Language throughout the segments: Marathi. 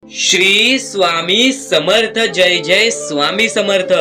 श्री स्वामी समर्थ. जय जय स्वामी समर्थ.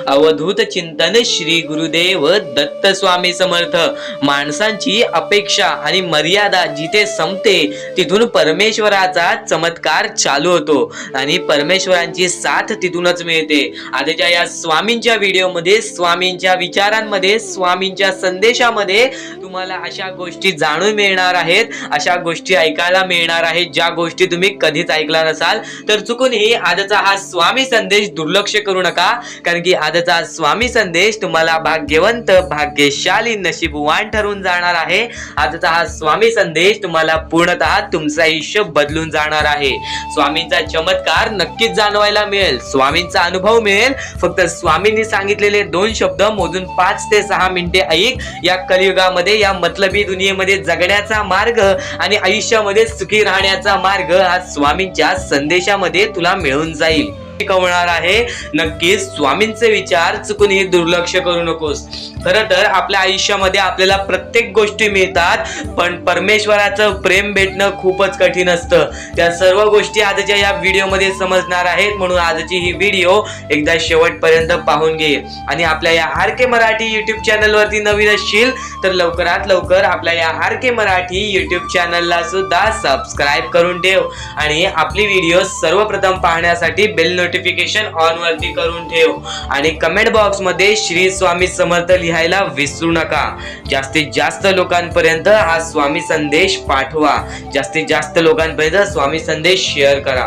अवधूत चिंतन श्री गुरुदेव दत्त स्वामी समर्थ. माणसांची अपेक्षा आणि मर्यादा जिथे संपते तिथून परमेश्वराचा चमत्कार चालू होतो आणि परमेश्वरांची साथ तिथूनच मिळते. आजच्या या स्वामींच्या व्हिडिओमध्ये, स्वामींच्या विचारांमध्ये, स्वामींच्या संदेशामध्ये तुम्हाला अशा गोष्टी जाणून मिळणार आहेत, अशा गोष्टी ऐकायला मिळणार आहेत ज्या गोष्टी तुम्ही कधीच ऐकला नसाल. तर चुकूनही आजचा हा स्वामी संदेश दुर्लक्ष करू नका, कारण की आजचा स्वामी संदेश तुम्हाला भाग्यवंत, भाग्यशाली, नशीबवान ठरवून जाणार आहे. आजचा हा स्वामी संदेश तुम्हाला पूर्णतः तुमचं आयुष्य बदलून जाणार आहे. स्वामींचा चमत्कार नक्कीच जाणवायला मिळेल, स्वामींचा अनुभव मिळेल. फक्त स्वामींनी सांगितलेले 2 शब्द मोजून 5 ते 6 मिनिटे ऐक. या कलियुगामध्ये, या मतलबी दुनियेमध्ये जगण्याचा मार्ग आणि आयुष्यामध्ये सुखी राहण्याचा मार्ग हा स्वामींच्या संदेशामध्ये तुला मिळून जाईल, शिकवणार आहे. नक्कीच स्वामींचे विचार चुकूनही दुर्लक्ष करू नकोस. खरं तर आपल्या आयुष्यामध्ये आपल्याला प्रत्येक गोष्टी मिळतात, पण परमेश्वराचं प्रेम भेटणं खूपच कठीण असतं. त्या सर्व गोष्टी आजच्या या व्हिडिओमध्ये समजणार आहेत, म्हणून आजची ही व्हिडिओ एकदा शेवटपर्यंत पाहून घे. आणि आपल्या या आर के मराठी युट्यूब चॅनलवरती नवीन असशील तर लवकरात लवकर आपल्या या आर के मराठी युट्यूब चॅनलला सुद्धा सबस्क्राईब करून ठेव आणि आपली व्हिडिओ सर्वप्रथम पाहण्यासाठी बेल नोटिफिकेशन ऑन वरती करून ठेव. आणि कमेंट बॉक्स मध्ये श्री स्वामी समर्थ लिहायला विसरू नका. जास्तीत जास्त लोकांपर्यंत हा स्वामी संदेश पाठवा, जास्तीत जास्त लोकांपर्यंत स्वामी संदेश शेअर करा.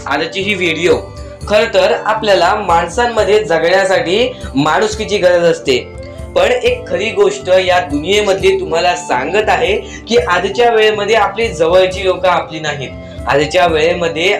आजची ही व्हिडिओ खर तर आपल्याला माणसांमध्ये जगण्यासाठी माणुसकीची गरज असते. पण एक खरी गोष्ट या दुनियेमधली तुम्हाला सांगत आहे की आजच्या वेळेमध्ये आपली जवळची लोक आपली नाहीत. आजच्या वेळेमध्ये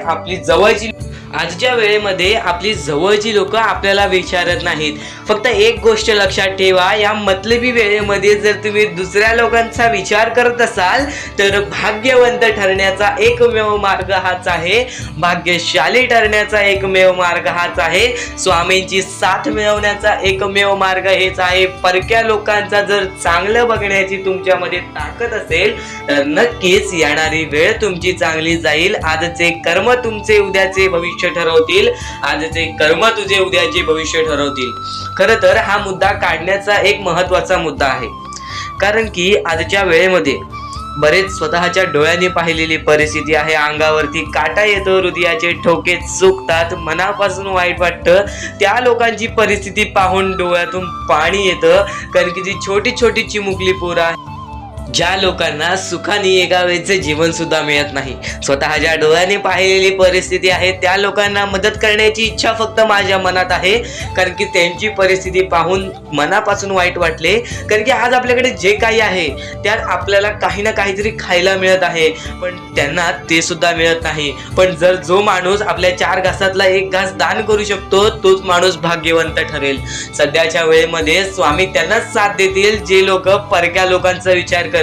आपली जवळची लोक आपल्याला विचारत नाहीत. फक्त एक गोष्ट लक्षात ठेवा, या मतलबी वेळेमध्ये जर तुम्ही दुसऱ्या लोकांचा विचार करत असाल तर भाग्यवंत ठरण्याचा एकमेव मार्ग हाच आहे, भाग्यशाली ठरण्याचा एकमेव मार्ग हाच आहे, स्वामींची साथ मिळवण्याचा एकमेव मार्ग हेच आहे. परक्या लोकांचा जर चांगलं बघण्याची तुमच्यामध्ये ताकद असेल तर नक्कीच येणारी वेळ तुमची चांगली जाईल. आजचे कर्म तुमचे उद्याचे भविष्य ठरवतील, आजचे कर्म तुझे उद्याचे भविष्य ठरवतील. खरं तर हा मुद्दा काढण्याचा एक महत्वाचा मुद्दा आहे, कारण की आजच्या वेळेमध्ये बरेच स्वतःच्या डोळ्यांनी पाहिलेली परिस्थिती आहे. अंगावरती काटा येतो, हृदयाचे ठोके चुकतात, मनापासून वाईट वाटतं. त्या लोकांची परिस्थिती पाहून डोळ्यातून पाणी येतं, कारण की जी छोटी छोटी चिमुकली पोरं आहे, ज्या लोकांना सुखाने एका वेळेचे जीवन सुद्धा मिळत नाही, स्वतःच्या डोळ्याने पाहिलेली परिस्थिती आहे, त्या लोकांना मदत करण्याची इच्छा फक्त माझ्या मनात आहे. कारण की त्यांची परिस्थिती पाहून मनापासून वाईट वाटले. कारण की आज आपल्याकडे जे काही आहे त्यात आपल्याला काही ना काहीतरी खायला मिळत आहे, पण त्यांना ते सुद्धा मिळत नाही. पण जर जो माणूस आपल्या 4 घासातला 1 घास दान करू शकतो तोच माणूस भाग्यवंत ठरेल. सध्याच्या वेळेमध्ये स्वामी त्यांनाच साथ देतील जे लोक परक्या लोकांचा विचार करतील.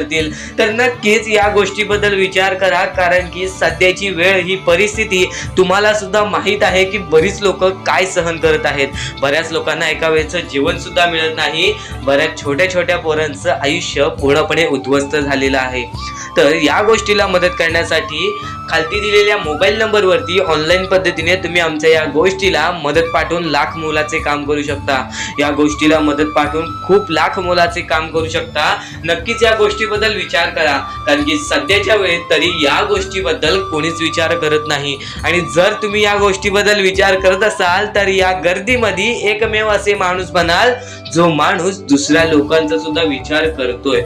तर नक्कीच या गोष्टीबद्दल विचार करा, कारण की सध्याची वेळ, ही परिस्थिती तुम्हाला सुद्धा माहित आहे की बरीच लोक काय सहन करत आहेत. बऱ्याच लोकांना एका वेळेचं जेवण सुद्धा मिळत नाही. बऱ्याच छोट्या छोट्या पोरांचं आयुष्य पूर्णपणे उद्ध्वस्त झालेलं आहे. तर या गोष्टीला मदत करण्यासाठी खालती दिलेल्या मोबाईल नंबरवरती ऑनलाईन पद्धतीने तुम्ही आमच्या या गोष्टीला मदत पाठवून लाख मोलाचे काम करू शकता. या गोष्टीला मदत पाठवून खूप लाख मोलाचे काम करू शकता. नक्कीच या गोष्टीबद्दल विचार करा, कारण की सध्याच्या वेळेत तरी या गोष्टीबद्दल कोणीच विचार करत नाही. आणि जर तुम्ही या गोष्टीबद्दल विचार करत असाल तर या गर्दीमध्ये एकमेव असे माणूस बनाल जो माणूस दुसऱ्या लोकांचा सुद्धा विचार करतोय.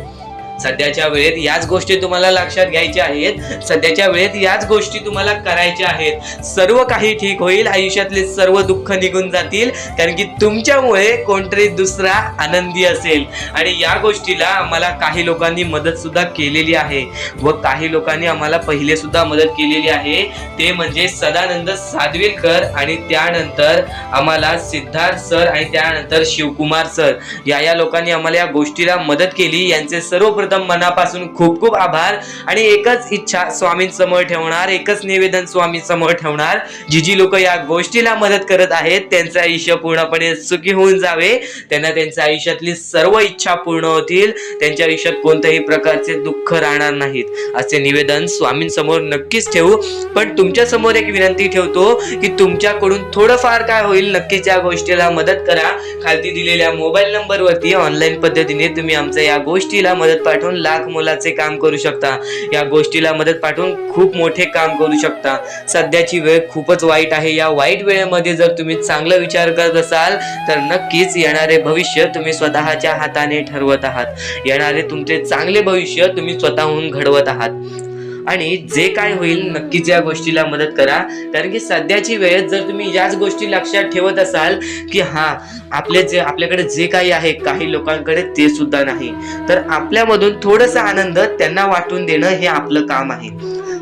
सध्याच्या वेळेत याच गोष्टी तुम्हाला लक्षात घ्यायच्या आहेत, सध्याच्या वेळेत याच गोष्टी तुम्हाला करायच्या आहेत. सर्व काही ठीक होईल, आयुष्यातले सर्व दुःख निघून जातील, कारण की तुमच्यामुळे कोणतरी दुसरा आनंदी असेल. आणि या गोष्टीला आम्हाला काही लोकांनी मदत सुद्धा केलेली आहे व काही लोकांनी आम्हाला पहिले सुद्धा मदत केलेली आहे. ते म्हणजे सदानंद सादविलकर, आणि त्यानंतर आम्हाला सिद्धार्थ सर, आणि त्यानंतर शिवकुमार सर, या लोकांनी आम्हाला या गोष्टीला मदत केली. यांचे सर्वप्रथम सर्वप्रथम मनापासून खूप खूप आभार आणि एकच इच्छा स्वामींसमोर ठेवणार, एकच निवेदन स्वामींसमोर ठेवणार, जी लोक या गोष्टीला मदत करत आहेत त्यांचं आयुष्य पूर्णपणे सुखी होऊन जावे, त्यांना त्यांच्या आयुष्यातली सर्व इच्छा पूर्ण होतील, त्यांच्या आयुष्यात कोणत्याही प्रकारचे दुःख राहणार नाहीत असे निवेदन स्वामींसमोर नक्कीच ठेवू. पण तुमच्या समोर एक विनंती ठेवतो की तुमच्याकडून थोडंफार काय होईल नक्कीच या गोष्टीला मदत करा. खालती दिलेल्या मोबाईल नंबरवरती ऑनलाईन पद्धतीने तुम्ही आमच्या या गोष्टीला मदत पाठवून लाख मोलाचे काम करू शकता. या गोष्टीला मदत पाठवून खूप मोठे काम करू शकता. सध्याची वेळ खूपच वाईट आहे. या वाईट वेळेमध्ये जर तुम्ही चांगला विचार करत असाल तर नक्कीच येणारे भविष्य तुम्ही स्वतःच्या हाताने ठरवत आहात. येणारे तुमचे चांगले भविष्य तुम्ही स्वतःहून घडवत आहात आणि जे काय होईल नक्कीच या गोष्टीला मदत करा. कारण की सध्याची वेळेत जर तुम्ही याच गोष्टी लक्षात ठेवत असाल की आपल्याकडे जे काही आहे काही लोकांकडे ते सुद्धा नाही, तर आपल्यामधून थोडासा आनंद त्यांना वाटून देणं हे आपलं काम आहे.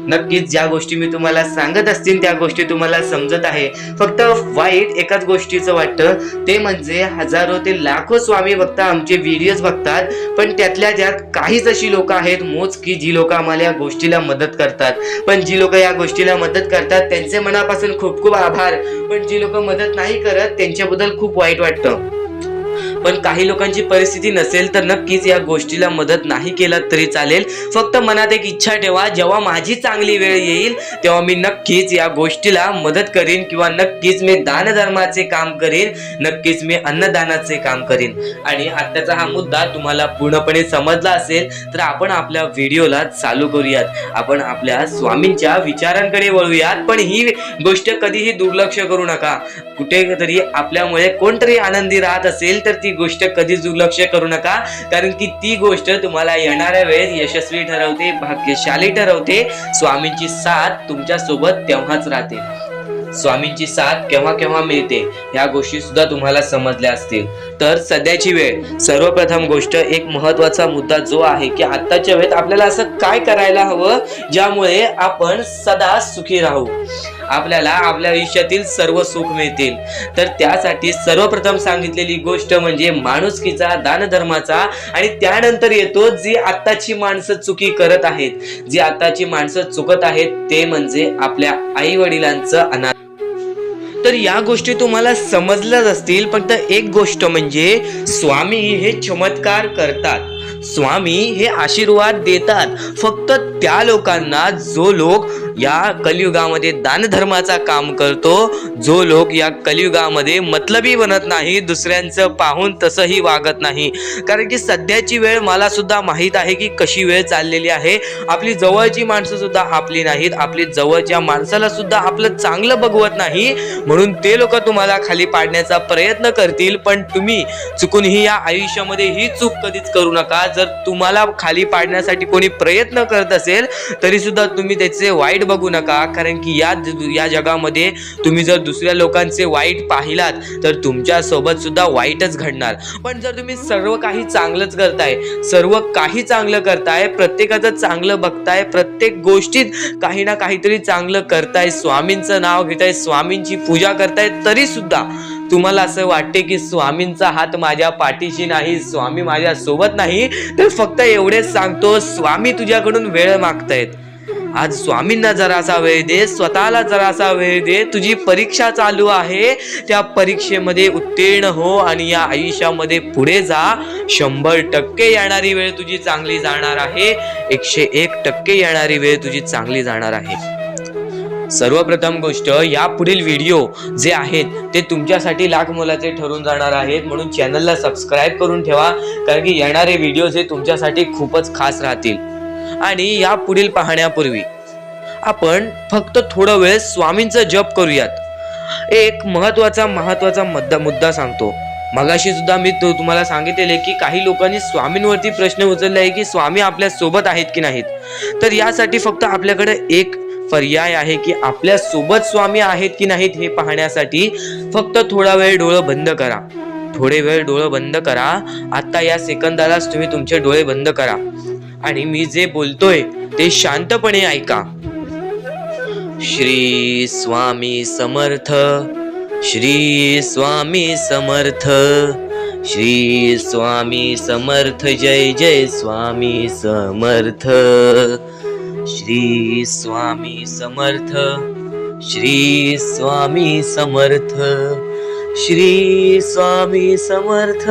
नक्कीच ज्या गोष्टी मी तुम्हाला सांगत असतील त्या गोष्टी तुम्हाला समजत आहे. फक्त वाईट एकाच गोष्टीचं वाटतं ते म्हणजे हजारो ते लाखो स्वामी भक्त आमचे व्हिडिओज बघतात, पण त्यातल्या त्यात काहीच अशी लोक आहेत मोजकी जी लोक आम्हाला या गोष्टीला मदत करतात. पण जी लोक या गोष्टीला मदत करतात त्यांचे मनापासून खूप खूप आभार, पण जी लोक मदत नाही करत त्यांच्याबद्दल खूप वाईट वाटतं. पण काही लोकांची परिस्थिती नसेल तर नक्कीच या गोष्टीला मदत नाही केला तरी चालेल. फक्त मनात एक इच्छा ठेवा, जेव्हा माझी चांगली वेळ येईल तेव्हा मी नक्कीच या गोष्टीला मदत करीन किंवा नक्कीच मी दानधर्माचे काम करीन, नक्कीच मी अन्नदानाचे काम करीन. आणि आताचा हा मुद्दा तुम्हाला पूर्णपणे समजला असेल तर आपण आपल्या व्हिडिओला चालू करूयात. आपण आपल्या स्वामींच्या विचारांकडे वळूयात. पण ही गोष्ट कधीही दुर्लक्ष करू नका. कुठेतरी आपल्यामुळे कोणतरी आनंदी राहत असेल तर ती गोष्ट कधीच दुर्लक्ष करू नका, कारण की ती गोष्ट तुम्हाला येणाऱ्या वेळेस यशस्वी ठरवते, भाग्यशाली ठरवते. स्वामींची साथ तुमच्या सोबत तेव्हाच राहते. स्वामींची साथ केव्हा केव्हा मिळते ह्या गोष्टी सुद्धा तुम्हाला समजल्या असतील. तर सध्याची वेळ, सर्वप्रथम गोष्ट एक महत्वाचा मुद्दा जो आहे की आताच्या वेळेत आपल्याला असं काय करायला हवं ज्यामुळे आपण सदा सुखी राहू, आपल्याला आपल्या आयुष्यातील सर्व सुख मिळतील. तर त्यासाठी सर्वप्रथम सांगितलेली गोष्ट म्हणजे माणुसकीचा, दानधर्माचा. आणि त्यानंतर येतो जी आत्ताची माणसं चुकी करत आहेत, जी आत्ताची माणसं चुकत आहेत ते म्हणजे आपल्या आई वडिलांचं अनाथ. तर या गोष्टी तुम्हाला समजल्याच असतील. फक्त एक गोष्ट म्हणजे स्वामी हे चमत्कार करतात, स्वामी हे आशीर्वाद देतात फक्त त्या लोकांना जो लोक या कलियुगामध्ये दानधर्माचा काम करतो, जो लोक या कलियुगामध्ये मतलबी बनत नाही, दुसऱ्यांचं पाहून तसंही वागत नाही. कारण की सध्याची वेळ मला सुद्धा माहीत आहे की कशी वेळ चाललेली आहे. आपली जवळची माणसं सुद्धा आपली नाहीत, आपली जवळच्या माणसाला सुद्धा आपलं चांगलं बघवत नाही, म्हणून ते लोक तुम्हाला खाली पाडण्याचा प्रयत्न करतील. पण तुम्ही चुकूनही या आयुष्यामध्ये ही चूक कधीच करू नका. जर तुम्हाला खाली पाडण्यासाठी कोणी प्रयत्न करत असेल तरी सुद्धा तुम्ही त्याचे वाईट बघू नका, कारण की या जगामध्ये तुम्ही जर दुसऱ्या लोकांचे वाईट पाहिलात तर तुमच्या सोबत सुद्धा वाईटच घडणार. पण जर तुम्ही सर्व काही चांगलंच करताय, सर्व काही चांगलं करताय, प्रत्येकाचं चांगलं बघताय, प्रत्येक गोष्टीत काही ना काहीतरी चांगलं करताय, स्वामींचं नाव घेताय, स्वामींची पूजा करताय, तरी सुद्धा तुम्हाला असं वाटते की स्वामींचा हात माझ्या पाठीशी नाही, स्वामी माझ्या सोबत नाही, तर फक्त एवढेच सांगतो, स्वामी तुझ्याकडून वेळ मागतायत. आज स्वामींना जरासा वेळ दे, स्वतःला जरासा वेळ दे. तुझी परीक्षा चालू आहे, त्या परीक्षेमध्ये उत्तीर्ण हो आणि या आयुष्यामध्ये पुढे जा. 100% येणारी वेळ तुझी चांगली जाणार आहे, 101% येणारी वेळ तुझी चांगली जाणार आहे. सर्वप्रथम गोष्ट, या पुढील व्हिडिओ जे आहेत ते तुमच्यासाठी लाख मोलाचे ठरून जाणार आहेत, म्हणून चॅनलला सबस्क्राईब करून ठेवा, कारण की येणारे व्हिडिओ जे तुमच्यासाठी खूपच खास राहतील. आणि या पुढील पाहण्यापूर्वी आपण फक्त थोडा वेळ स्वामींचा जप करूयात. एक महत्वाचा मुद्दा सांगतो. मगाशी सुद्धा मी तुम्हाला सांगितलेले की काही लोकांनी स्वामींवरती प्रश्न उचलले आहे की स्वामी आपल्या सोबत आहेत की नाहीत. तर यासाठी फक्त आपल्याकडे एक पर्याय आहे की आपल्या सोबत स्वामी आहेत की नाहीत हे पाहण्यासाठी फक्त थोडा वेळ डोळे बंद करा. थोडे वेळ डोळे बंद करा. आता या सेकंदालाच तुम्ही तुमचे डोळे बंद करा आणि मी जे बोलतोय ते शांतपणे ऐका. श्री स्वामी समर्थ, श्री स्वामी समर्थ, श्री स्वामी समर्थ जय जय स्वामी समर्थ. श्री स्वामी समर्थ. श्री स्वामी समर्थ. श्री स्वामी समर्थ.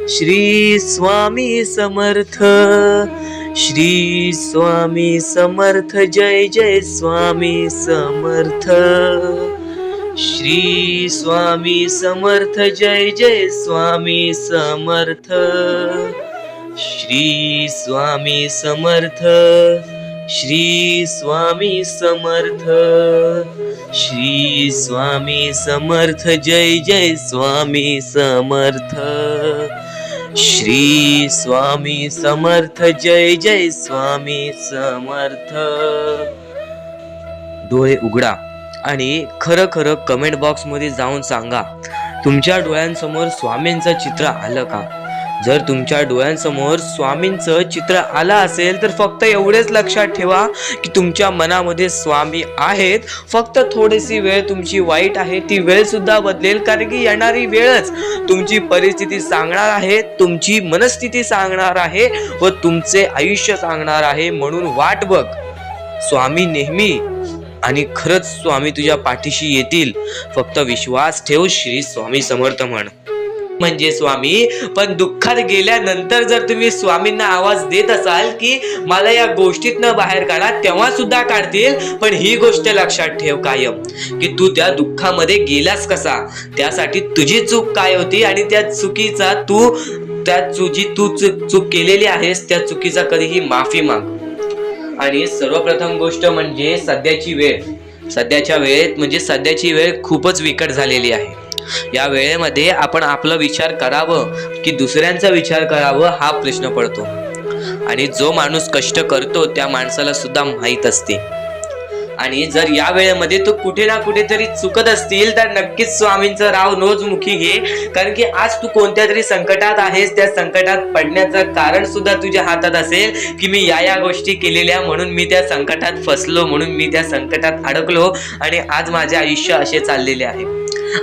श्री स्वामी समर्थ. श्री स्वामी समर्थ जय जय स्वामी समर्थ. श्री स्वामी समर्थ जय जय स्वामी समर्थ. श्री स्वामी समर्थ. श्री स्वामी समर्थ. श्री स्वामी समर्थ जय जय स्वामी समर्थ. श्री स्वामी समर्थ जय जय स्वामी समर्थ. डोळे उघडा आणि खरं खरं कमेंट बॉक्स मध्ये जाऊन सांगा, तुमच्या डोळ्यांसमोर स्वामींचं चित्र आलं का? जर तुमच्या डोळ्यांसमोर स्वामींचं चित्र आलं असेल तर फक्त एवढेच लक्षात ठेवा की तुमच्या मनामध्ये स्वामी आहेत. फक्त थोडीशी वेळ तुमची वाईट आहे, ती वेळ सुद्धा बदलेल, कारण की येणारी वेळच तुमची परिस्थिती सांगणार आहे, तुमची मनस्थिती सांगणार आहे व तुमचे आयुष्य सांगणार आहे. म्हणून वाट बघ, स्वामी नेहमी आणि खरंच स्वामी तुझ्या पाठीशी येतील. फक्त विश्वास ठेव. श्री स्वामी समर्थ म्हण म्हणजे स्वामी. पण दुःखात गेल्यानंतर जर तुम्ही स्वामींना आवाज देत असाल की मला या गोष्टीतनं बाहेर काढा, तेव्हा सुद्धा काढतील. पण ही गोष्ट लक्षात ठेव कायम की तू त्या दुःखामध्ये गेलास कसा, त्यासाठी तुझी चूक काय होती आणि त्या चुकीचा तू चूक केलेली आहेस त्या चुकीचा कधीही माफी माग. आणि सर्वप्रथम गोष्ट म्हणजे सध्याची वेळ. सध्याची वेळ खूपच विकट झालेली आहे. या वेळेमध्ये आपण आपला विचार करावं की दुसऱ्यांचा विचार करावं हा प्रश्न पडतो. आणि जो माणूस कष्ट करतो त्या माणसाला सुद्धा माहीत असते. आणि जर या वेळेमध्ये तू कुठे ना कुठेतरी चुकत असतील तर नक्कीच स्वामींचं राव नोजमुखी घे, कारण की आज तू कोणत्या तरी संकटात आहेस. त्या संकटात पडण्याचं कारण सुद्धा तुझ्या हातात असेल की मी या गोष्टी केलेल्या म्हणून मी त्या संकटात फसलो, म्हणून मी त्या संकटात अडकलो आणि आज माझे आयुष्य असे चाललेले आहे.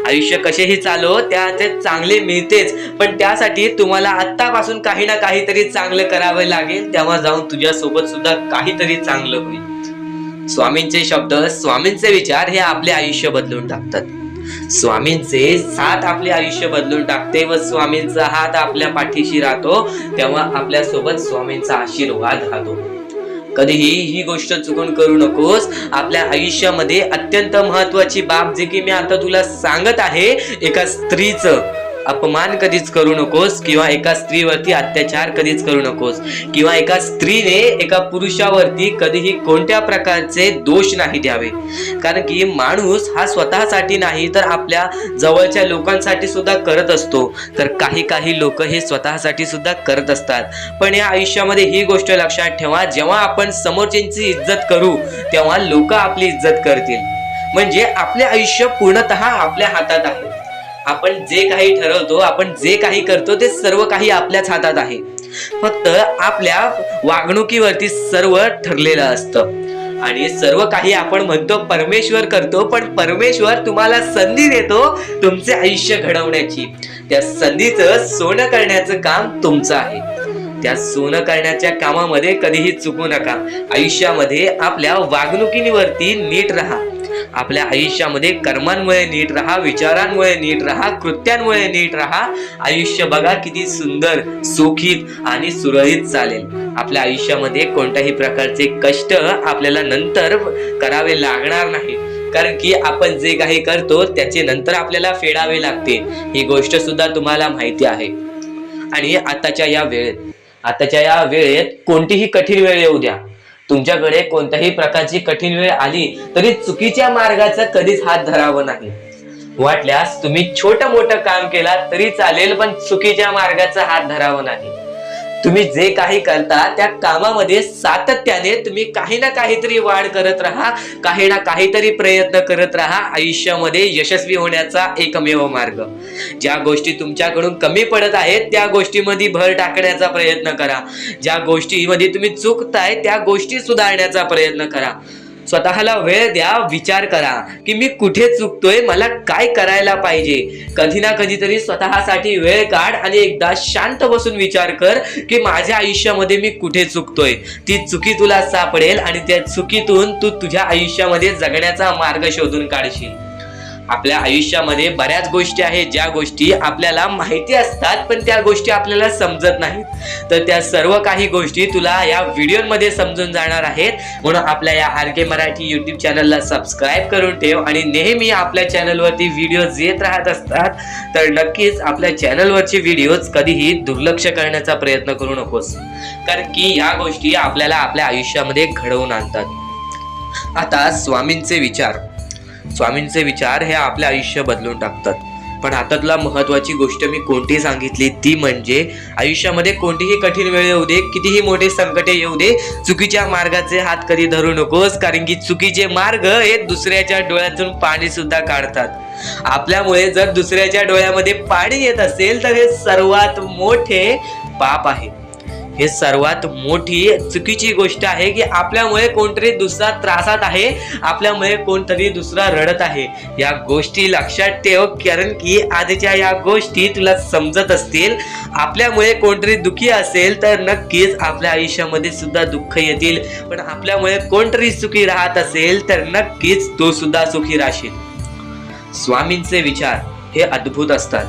आयुष्य कसेही चालो त्याचे चांगले मिळतेच, पण त्यासाठी तुम्हाला आत्तापासून काही ना काहीतरी चांगलं करावं लागेल. तेव्हा जाऊन तुझ्या सोबत सुद्धा काहीतरी चांगलं होईल. स्वामींचे शब्द, स्वामींचे विचार हे आपले आयुष्य बदलून टाकतात. स्वामींचे साथ आपले आयुष्य बदलून टाकते व स्वामींचा हात आपल्या पाठीशी राहतो. तेव्हा आपल्या सोबत स्वामींचा आशीर्वाद राहतो. कधीही ही गोष्ट चुकून करू नकोस. आपल्या आयुष्यामध्ये अत्यंत महत्वाची बाब जे की मी आता तुला सांगत आहे, एका स्त्रीचं अपमान कधीच करू नकोस किंवा एका स्त्रीवरती अत्याचार कधीच करू नकोस किंवा एका स्त्रीने एका पुरुषावरती कधीही कोणत्या प्रकारचे दोष नाही द्यावे. कारण की माणूस हा स्वतःसाठी नाही तर आपल्या जवळच्या लोकांसाठी सुद्धा करत असतो. तर काही लोक हे स्वतःसाठी सुद्धा करत असतात. पण या आयुष्यामध्ये ही गोष्ट लक्षात ठेवा, जेव्हा आपण समोरच्यांची इज्जत करू तेव्हा लोक आपली इज्जत करतील. म्हणजे आपले आयुष्य पूर्णतः आपल्या हातात आहे. आपण जे काही ठरवतो, आपण जे काही करतो ते सर्व काही आपल्याच हातात आहे. फक्त आपल्या वागणुकीवरती सर्व ठरलेलं असतं. आणि सर्व काही आपण म्हणतो परमेश्वर करतो, पण परमेश्वर तुम्हाला संधी देतो तुमचे आयुष्य घडवण्याची. त्या संधीचं सोनं करण्याचं काम तुमचं आहे. त्या सोनं करण्याच्या कामामध्ये कधीही चुकू नका. आयुष्यामध्ये आपल्या वागणुकीवरती नीट राहा. आपल्या आयुष्यामध्ये कर्मांमुळे नीट राहा, विचारांमुळे नीट राहा, कृत्यांमुळे नीट राहा. आयुष्य बघा किती सुंदर, सुखीत आणि सुरळीत चालेल. आपल्या आयुष्यामध्ये कोणत्याही प्रकारचे कष्ट आपल्याला नंतर करावे लागणार नाही, कारण की आपण जे काही करतो त्याचे नंतर आपल्याला फेडावे लागते. ही गोष्ट सुद्धा तुम्हाला माहिती आहे. आणि आताच्या या वेळेत कोणतीही कठीण वेळ येऊ द्या, तुमच्याकडे कोणत्याही प्रकारची कठीण वेळ आली तरी चुकीच्या मार्गाचा कधीच हात धरावा नाही. वाटल्यास तुम्ही छोटं मोठं काम केला तरी चालेल, पण चुकीच्या मार्गाचा हात धरावा नाही. तुम्ही जे काही करता त्या कामामध्ये सातत्याने तुम्ही काही ना काहीतरी वाढ करत राहा, काही ना काहीतरी प्रयत्न करत राहा. आयुष्यामध्ये यशस्वी होण्याचा एकमेव मार्ग. ज्या गोष्टी तुमच्याकडून कमी पडत आहेत त्या गोष्टीमध्ये भर टाकण्याचा प्रयत्न करा. ज्या गोष्टीमध्ये तुम्ही चुकताय त्या गोष्टी सुधारण्याचा प्रयत्न करा. स्वतःला वेळ द्या, विचार करा की मी कुठे चुकतोय, मला काय करायला पाहिजे. कधी ना कधीतरी स्वतःसाठी वेळ काढ आणि एकदा शांत बसून विचार कर की माझ्या आयुष्यामध्ये मी कुठे चुकतोय. ती चुकी तुला सापडेल आणि त्या चुकीतून तू तुझ्या आयुष्यामध्ये जगण्याचा मार्ग शोधून काढशील. आपल्या आयुष्यामध्ये बऱ्याच गोष्टी आहेत ज्या गोष्टी आपल्याला माहिती असतात पण त्या गोष्टी आपल्याला समजत नाहीत. तर त्या सर्व काही गोष्टी तुला या व्हिडिओमध्ये समजून जाणार आहेत. म्हणून आपल्या या RK मराठी यूट्यूब चॅनलला सबस्क्राईब करून ठेव आणि नेहमी आपल्या चॅनलवरती व्हिडिओज येत राहत असतात. तर नक्कीच आपल्या चॅनलवरचे व्हिडिओज कधीही दुर्लक्ष करण्याचा प्रयत्न करू नकोस, कारण की या गोष्टी आपल्याला आपल्या आयुष्यामध्ये घडवून आणतात. आता स्वामींचे विचार हे आपले आयुष्य बदलून टाकतात. पण आता तुला महत्वाची गोष्ट मी कोणती सांगितली ती म्हणजे आयुष्यामध्ये कोणतीही कठीण वेळ येऊ दे, कितीही मोठे संकटे येऊ दे, चुकीच्या मार्गाचे हात कधी धरू नकोस, कारण की चुकीचे मार्ग हे दुसऱ्याच्या डोळ्यातून पाणी सुद्धा काढतात. आपल्यामुळे जर दुसऱ्याच्या डोळ्यामध्ये पाणी येत असेल तर हे सर्वात मोठे पाप आहे. हे सर्वात मोठी चुकीची गोष्ट आहे की आपल्यामुळे कोणतरी दुसरा त्रासात आहे, आपल्यामुळे कोणतरी दुसरा रडत आहे. या गोष्टी लक्षात ठेव, कारण की आजच्या या गोष्टी तुला समजत असतील. आपल्यामुळे कोणतरी दुखी असेल तर नक्कीच आपल्या आयुष्यामध्ये सुद्धा दुःख येतील, पण आपल्यामुळे कोणतरी सुखी राहत असेल तर नक्कीच तो सुद्धा सुखी राहशील. स्वामींचे विचार हे अद्भुत असतात.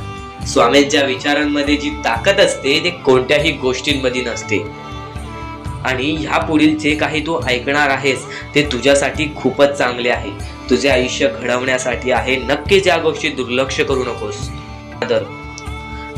स्वामींच्या विचारांमध्ये जी ताकद असते ते कोणत्याही गोष्टींमध्ये नसते. आणि ह्या पुढील जे काही तू ऐकणार आहेस ते तुझ्यासाठी खूपच चांगले आहे, तुझे आयुष्य घडवण्यासाठी आहे. नक्कीच या गोष्टी दुर्लक्ष करू नकोस.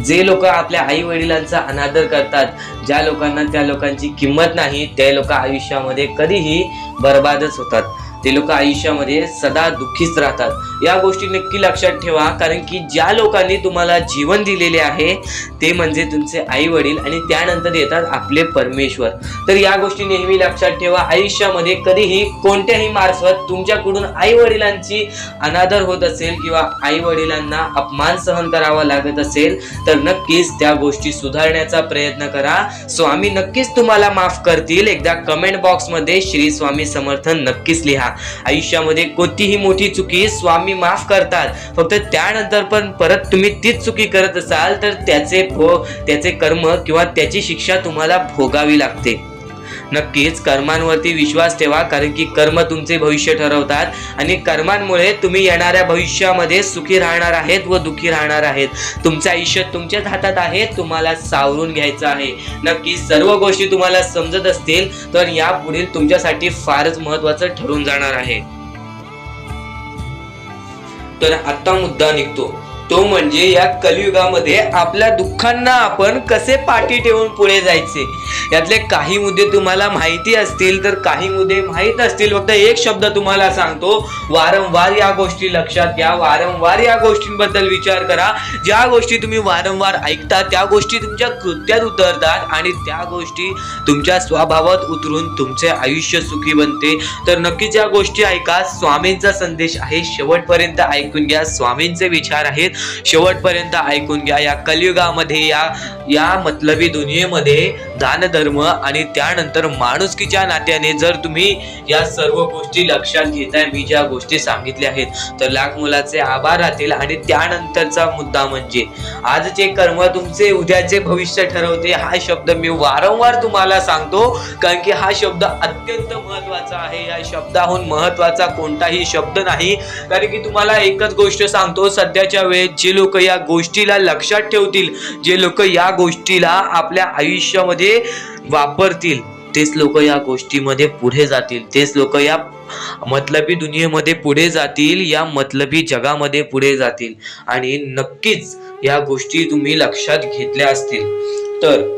जे लोक आपल्या आई वडिलांचा अनादर करतात, ज्या लोकांना त्या लोकांची किंमत नाही, ते लोक आयुष्यामध्ये कधीही बर्बादच होतात. ते लोक आयुष्यामध्ये सदा दुःखीच राहतात. या गोष्टी नक्की लक्षात ठेवा, कारण की ज्या लोकांनी तुम्हाला जीवन दिलेले आहे ते म्हणजे तुमचे आई वडील आणि त्यानंतर येतात आपले परमेश्वर. तर या गोष्टी नेहमी लक्षात ठेवा. आयुष्यामध्ये कधीही कोणत्याही मार्फत तुमच्याकडून आई वडिलांची अनादर होत असेल किंवा आई वडिलांना अपमान सहन करावा लागत असेल तर नक्कीच त्या गोष्टी सुधारण्याचा प्रयत्न करा. स्वामी नक्कीच तुम्हाला माफ करतील. एकदा कमेंट बॉक्स मध्ये श्री स्वामी समर्थ नक्कीच लिहा. आयुष्यामध्ये कोणतीही मोठी चुकी स्वामी माफ करतात, फक्त त्यानंतर पण परत तुम्ही तीच चुकी करत असाल तर त्याचे कर्म किंवा त्याची शिक्षा तुम्हाला भोगावी लागते. नक्कीच कर्मांवरती विश्वास ठेवा, कारण की कर्म तुमचे भविष्य ठरवतात आणि कर्मांमुळे तुम्ही येणाऱ्या भविष्यामध्ये सुखी राहणार आहेत व दुःखी राहणार आहेत. तुमचं आयुष्य तुमच्याच हातात आहे, तुम्हाला सावरून घ्यायचं आहे. नक्कीच सर्व गोष्टी तुम्हाला समजत असतील तर यापुढील तुमच्यासाठी फारच महत्त्वाचं ठरून जाणार आहे. तर आता मुद्दा निघतो तो म्हणजे या कलियुगामध्ये आपल्या दुःखांना आपण कसे पाठी ठेवून पुढे जायचे. यातले काही मुद्दे तुम्हाला माहिती असतील तर काही मुद्दे माहित असतील. फक्त एक शब्द तुम्हाला सांगतो, वारंवार या गोष्टी लक्षात घ्या, वारंवार या गोष्टींबद्दल विचार करा. ज्या गोष्टी तुम्ही वारंवार ऐकता त्या गोष्टी तुमच्या कृत्यात उतरतात आणि त्या गोष्टी तुमच्या स्वभावात उतरून तुमचे आयुष्य सुखी बनते. तर नक्कीच या गोष्टी ऐका. स्वामींचा संदेश आहे, शेवटपर्यंत ऐकून घ्या. स्वामींचे विचार आहेत, शेवटपर्यंत ऐकून घ्या. या कलियुगामध्ये या मतलबी दुनियेमध्ये दान धर्म आणि त्यानंतर माणुसकीच्या नात्याने जर तुम्ही या सर्व गोष्टी लक्षात घेताय, मी ज्या गोष्टी सांगितल्या आहेत, तर लाख मुलाचे आभार राहतील. आणि त्यानंतरचा मुद्दा म्हणजे आजचे कर्म तुमचे उद्याचे भविष्य ठरवते. हा शब्द मी वारंवार तुम्हाला सांगतो, कारण की हा शब्द अत्यंत महत्वाचा आहे. या शब्दाहून महत्वाचा कोणताही शब्द नाही. कारण की तुम्हाला एकच गोष्ट सांगतो, सध्याच्या वेळेत जे लोक या गोष्टीला लक्षात ठेवतील, जे लोक या गोष्टीला आपल्या आयुष्यामध्ये वापरतील, तेच लोक या गोष्टीमध्ये पुढे जातील. तेच लोक या मतलबी दुनियेमध्ये पुढे जातील, या मतलबी जगामध्ये पुढे जातील. आणि नक्कीच या गोष्टी तुम्ही लक्षात घेतल्या असतील. तर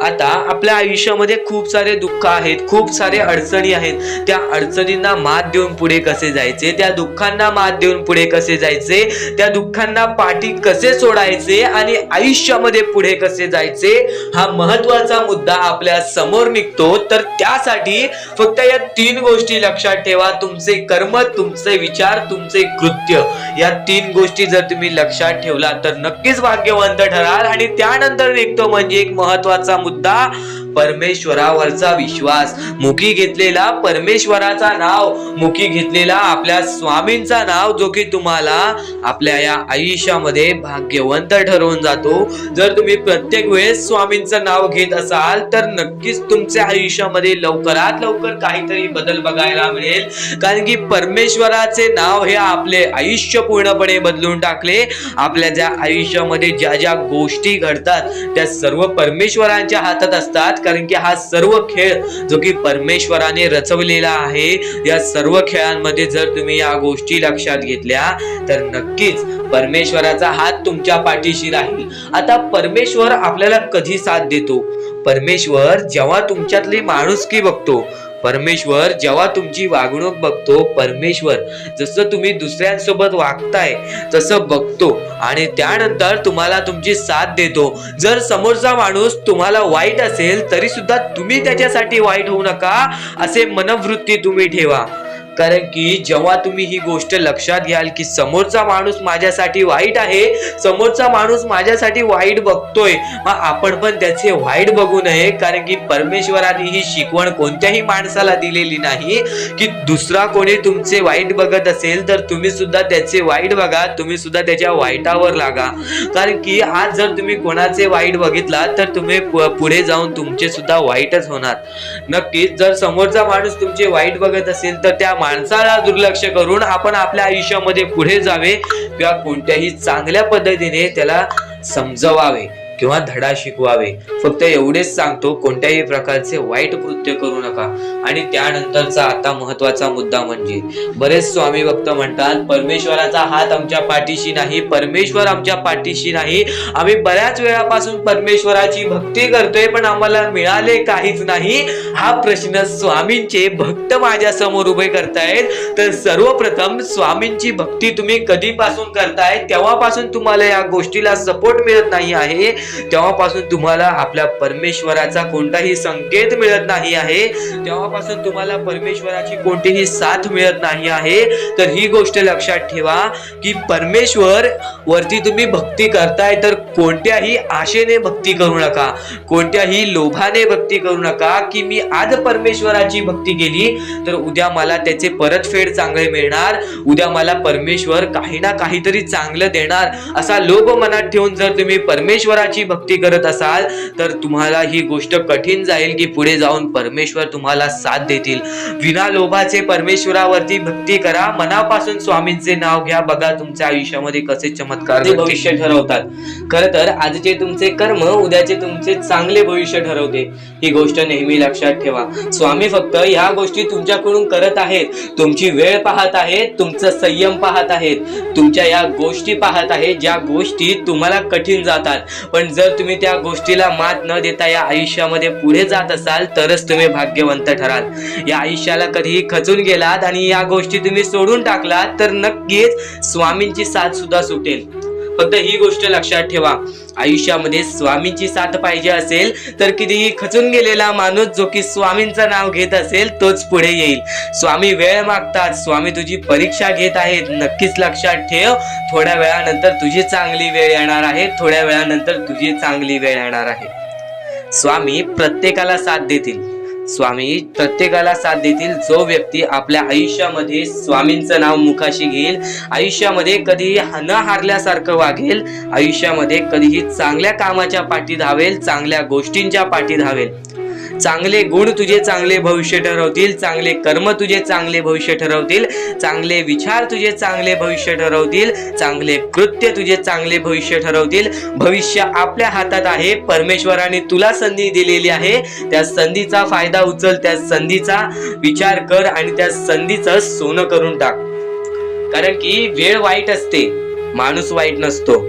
आता आपल्या आयुष्यामध्ये खूप सारे दुःख आहेत, खूप सारे अडचणी आहेत. त्या अडचणींना मात देऊन पुढे कसे जायचे, त्या दुःखांना मात देऊन पुढे कसे जायचे, त्या दुःखांना पाठी कसे सोडायचे आणि आयुष्यामध्ये पुढे कसे जायचे, हा महत्वाचा मुद्दा आपल्या समोर निघतो. तर त्यासाठी फक्त या 3 गोष्टी लक्षात ठेवा. तुमचे कर्म, तुमचे विचार, तुमचे कृत्य, या 3 गोष्टी जर तुम्ही लक्षात ठेवला तर नक्कीच भाग्यवंत ठराल. आणि त्यानंतर निघतो म्हणजे एक महत्वाचा मुद्दा, परमेश्वरावरचा विश्वास, मुखी घेतलेला परमेश्वराचा नाव, मुखी घेतलेला आपल्या स्वामींचा नाव, जो की तुम्हाला आपल्या या आयुष्यामध्ये भाग्यवंत ठरवून जातो. जर तुम्ही प्रत्येक वेळेस स्वामींचं नाव घेत असाल तर नक्कीच तुमच्या आयुष्यामध्ये लवकरात लवकर काहीतरी बदल बघायला मिळेल. कारण की परमेश्वराचे नाव हे आपले आयुष्य पूर्णपणे बदलून टाकले. आपल्या ज्या आयुष्यामध्ये ज्या ज्या गोष्टी घडतात त्या सर्व परमेश्वरांच्या हातात असतात. कारण की हा सर्व खेळ जो की परमेश्वराने रचवलेला आहे, या सर्व खेळांमध्ये जर तुम्ही या गोष्टी लक्षात घेतल्या तर नक्कीच परमेश्वराचा हात तुमच्या पाठीशी राहील. आता परमेश्वर आपल्याला कधी साथ देतो? परमेश्वर जेव्हा तुमच्यातली माणुसकी बघतो, परमेश्वर जेव्हा तुमची वागणूक बघतो, परमेश्वर जसं तुम्ही दुसऱ्यांसोबत वागताय तसं बघतो आणि त्यानंतर तुम्हाला तुमची साथ देतो. जर समोरचा माणूस तुम्हाला वाईट असेल तरी सुद्धा तुम्ही त्याच्यासाठी वाईट होऊ नका असे मनोवृत्ती तुम्ही ठेवा. कारण की जेव्हा तुम्ही ही गोष्ट लक्षात घ्याल की समोरचा माणूस माझ्यासाठी वाईट आहे, समोरचा माणूस माझ्यासाठी वाईट बघतोय, मग आपण पण त्याचे वाईट बघू नये. कारण की परमेश्वराने ही शिकवण कोणत्याही माणसाला दिलेली नाही की दुसरा कोणी तुमचे वाईट बघत असेल तर तुम्ही सुद्धा त्याचे वाईट बघा, तुम्ही सुद्धा त्याच्या वाईटावर लागा. कारण की आज जर तुम्ही कोणाचे वाईट बघितला तर तुम्ही पुढे जाऊन तुमचे सुद्धा वाईटच होणार. नक्कीच जर समोरचा माणूस तुमचे वाईट बघत असेल तर त्या माणसाला दुर्लक्ष करून आपण आपल्या आयुष्यामध्ये पुढे जावे किंवा कोणत्याही चांगल्या पद्धतीने त्याला समजवावे किंवा धडा शिकवावे. फक्त एवढेच सांगतो, कोणत्याही प्रकारचे वाईट कृत्य करू नका. आणि त्यानंतरचा आता महत्वाचा मुद्दा म्हणजे बरेच स्वामी भक्त म्हणतात परमेश्वराचा हात आमच्या पाठीशी नाही, परमेश्वर आमच्या पाठीशी नाही. आम्ही बऱ्याच वेळापासून परमेश्वराची भक्ती करतोय पण आम्हाला मिळाले काहीच नाही. हा प्रश्न स्वामींचे भक्त माझ्या समोर उभे करतायत. तर सर्वप्रथम स्वामींची भक्ती तुम्ही कधीपासून करताय तेव्हापासून तुम्हाला या गोष्टीला सपोर्ट मिळत नाही आहे, तेव्हापासून तुम्हाला आपल्या परमेश्वराचा कोणताही संकेत मिळत नाही आहे, तेव्हापासून तुम्हाला परमेश्वराची कोणतीही साथ मिळत नाही आहे. तर ही गोष्ट लक्षात ठेवा की परमेश्वर वरती तुम्ही भक्ती करताय तर कोणत्याही आशेने भक्ती करू नका, कोणत्याही लोभाने भक्ती करू नका की मी आज परमेश्वराची भक्ती केली तर उद्या मला त्याचे परतफेड चांगले मिळणार, उद्या मला परमेश्वर काही ना काहीतरी चांगलं देणार, असा लोभ मनात ठेवून जर तुम्ही परमेश्वराची भक्ती करत असाल तर तुम्हाला ही गोष्ट कठीण जाईल की पुढे जाऊन परमेश्वर तुम्हाला साथ देतील. विना लोभाचे परमेश्वरावरती भक्ती करा, मनापासून स्वामींचे नाव घ्या, बघा तुमच्या आयुष्यामध्ये कसे चमत्कार भविष्य ठरवतात. खरं तर आजचे तुमचे कर्म उद्याचे तुमचे चांगले भविष्य ठरवते. ही गोष्ट नेहमी लक्षात ठेवा. स्वामी फक्त ह्या गोष्टी तुमच्याकडून करत आहेत, तुमची वेळ पाहत आहेत, तुमचं संयम पाहत आहेत, तुमच्या या गोष्टी पाहत आहेत ज्या गोष्टी तुम्हाला कठीण जातात. पण जर तुम्ही त्या गोष्टीला मात न देता या आयुष्यामध्ये पुढे जात असाल तरच तुम्ही भाग्यवंत ठराल. या आयुष्याला कधीही खचून गेलात आणि या गोष्टी तुम्ही सोडून टाकलात तर नक्कीच स्वामींची साथ सुद्धा सुटेल. फक्त ही गोष्ट लक्षात ठेवा, आयुष्यामध्ये स्वामींची साथ पाहिजे असेल तर कधीही खचून गेलेला माणूस जो की स्वामींचं नाव घेत असेल तोच पुढे येईल. स्वामी वेळ मागतात, स्वामी तुझी परीक्षा घेत आहेत. नक्कीच लक्षात ठेव, थोड्या वेळानंतर तुझी चांगली वेळ येणार आहे, थोड्या वेळानंतर तुझी चांगली वेळ येणार आहे. स्वामी प्रत्येकाला साथ देतील, स्वामी प्रत्येकाला साथ देतील. जो व्यक्ती आपल्या आयुष्यामध्ये स्वामींचं नाव मुखाशी घेईल, आयुष्यामध्ये कधीही न हारल्यासारखं वागेल, आयुष्यामध्ये कधीही चांगल्या कामाच्या पाठी धावेल, चांगल्या गोष्टींच्या पाठी धावेल. चांगले गुण तुझे चांगले भविष्य ठरवतील, चांगले कर्म तुझे चांगले भविष्य ठरवतील, चांगले विचार तुझे चांगले भविष्य ठरवतील, चांगले कृत्य तुझे चांगले भविष्य ठरवतील. भविष्य आपल्या हातात आहे, परमेश्वराने तुला संधी दिलेली आहे. त्या संधीचा फायदा उचल, त्या संधीचा विचार कर आणि त्या संधीचं सोनं करून टाक. कारण की वेळ वाईट असते, माणूस वाईट नसतो.